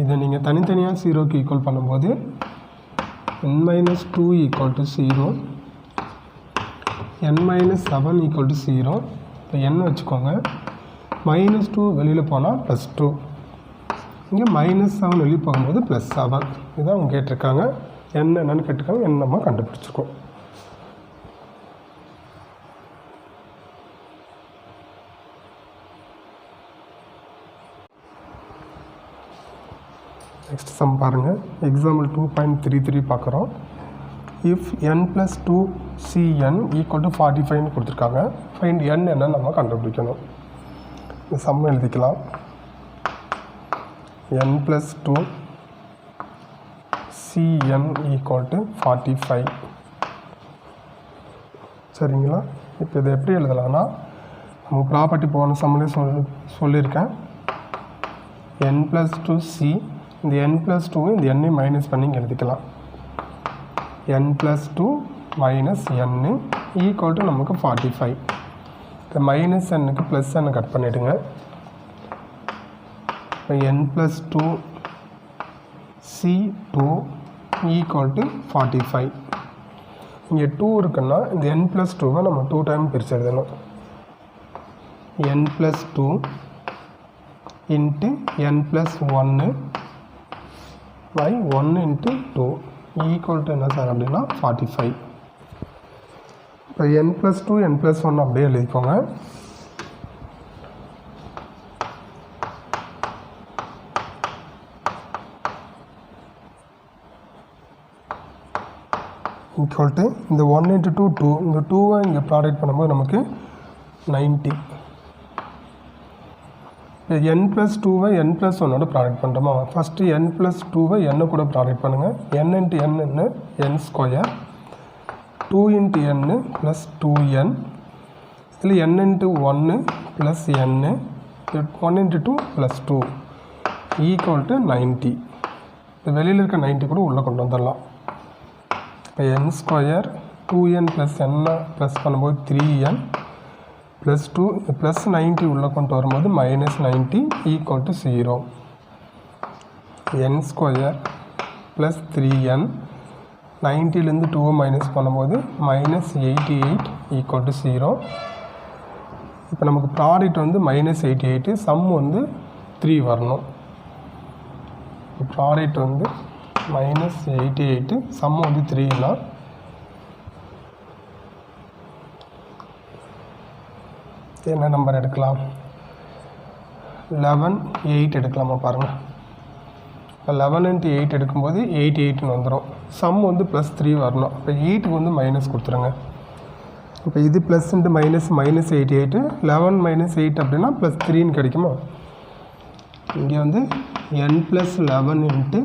இதை நீங்கள் தனித்தனியாக 0க்கு ஈக்குவல் பண்ணும்போது n minus 2 equal to 0, n minus 7 equal to 0. இப்போ n வச்சுக்கோங்க. மைனஸ் 2 வெளியில் போனால் ப்ளஸ் 2, இங்கே மைனஸ் 7 வெளியே போகும்போது ப்ளஸ் 7. இதுதான் அவங்க கேட்டிருக்காங்க. என்னென்னு கேட்டிருக்காங்க, என்ன நம்ம கண்டுபிடிச்சிருக்கோம். நெக்ஸ்ட் சம் பாருங்கள். எக்ஸாம்பிள் 2.33 பார்க்குறோம். If n plus 2cn equal to 45 கொடுத்துருக்காங்க. ஃபைண்ட் n என்ன நம்ம கண்டுபிடிக்கணும். இந்த சம் எழுதிக்கலாம். n plus 2cn equal to 45. சரிங்களா. இப்போ இதை எப்படி எழுதலாம்னா, நம்ம ப்ராப்பர்ட்டி போன சம்மிலே சொல்லியிருக்கேன். n ப்ளஸ் 2c, இந்த n ப்ளஸ் 2 இந்த n மைனஸ் பண்ணி இங்கே எழுதிக்கலாம். n plus 2 minus n equal to நமக்கு 45. இந்த மைனஸ் n-க்கு ப்ளஸ் n கட் பண்ணிவிடுங்க. இப்போ n plus 2c2 equal to 45. இங்கே 2 இருக்குன்னா இந்த n ப்ளஸ் 2வை நம்ம 2 டைம் பிரித்து எழுதணும். n plus 2 into n plus 1 by 1 into 2 equal to என்ன சார் அப்படின்னா 45. இப்போ n ப்ளஸ் 2 n ப்ளஸ் 1 அப்படியே எழுதிக்கோங்க. ஈக்குவல் டு இந்த 1 இன்ட்டு 2 2, இந்த 2வை இங்கே ப்ராடக்ட் பண்ணும்போது நமக்கு 90. இப்போ n ப்ளஸ் 2வை n ப்ளஸ் 1ஓட ப்ராடக்ட் பண்ணுறோமா. ஃபஸ்ட்டு n ப்ளஸ் 2வை n கூட ப்ராடக்ட் பண்ணுங்கள். n into n n square, 2 into n plus 2n, இதில் n into 1 plus n, 1 into 2 plus 2 equal to 90. இந்த வெளியில் இருக்க 90 கூட உள்ளே கொண்டு வந்துடலாம். இப்போ n square 2n plus n plus பண்ணும்போது 3n ப்ளஸ் 2 ப்ளஸ் 90 உள்ளே கொண்டு வரும்போது minus 90 equal to 0. n square plus 3n 90லேருந்து 2 minus பண்ணும்போது மைனஸ் 88 ஈக்குவல் டு 0. இப்போ நமக்கு ப்ராடக்ட் வந்து மைனஸ் 88, சம் வந்து 3 வரணும். ப்ராடக்ட் வந்து மைனஸ் 88, சம் வந்து 3னா என்ன நம்பர் எடுக்கலாம். 11 8 எடுக்கலாமா பாருங்கள். இப்போ 11 இன்ட்டு 8 எடுக்கும்போது 88ன்னு வந்துடும். சம் வந்து ப்ளஸ் 3 வரணும். இப்போ 8க்கு வந்து மைனஸ் கொடுத்துருங்க. இப்போ இது plus into minus minus 88, 11 minus 8 அப்படின்னா ப்ளஸ் 3ன்னு கிடைக்குமா. இங்கே வந்து n plus 11 into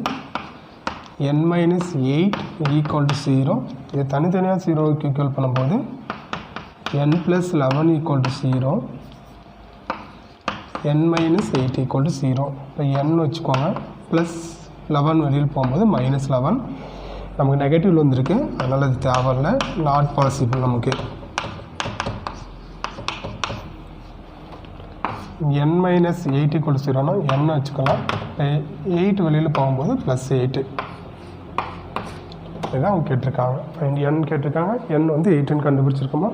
n minus 8 equal to 0. இது தனித்தனியாக 0க்கு ஈக்குவல் பண்ணும்போது n plus 11 equal to 0, n minus 8 equal to 0. இப்போ n வச்சுக்கோங்க. ப்ளஸ் 11 வெளியில் போகும்போது மைனஸ் 11, நமக்கு நெகட்டிவ் வந்திருக்கு, அதனால் அது தேவையில்லை, நாட் பாசிபிள். நமக்கு n மைனஸ் 8 ஈக்குவல் டு 0னா n வச்சுக்கலாம். 8 வெளியில் போகும்போது ப்ளஸ் 8, இதுதான் அவங்க கேட்டிருக்காங்க. ஃபைண்ட் n கேட்டிருக்காங்க. n வந்து 8ன்னு கண்டுபிடிச்சிருக்கோமா.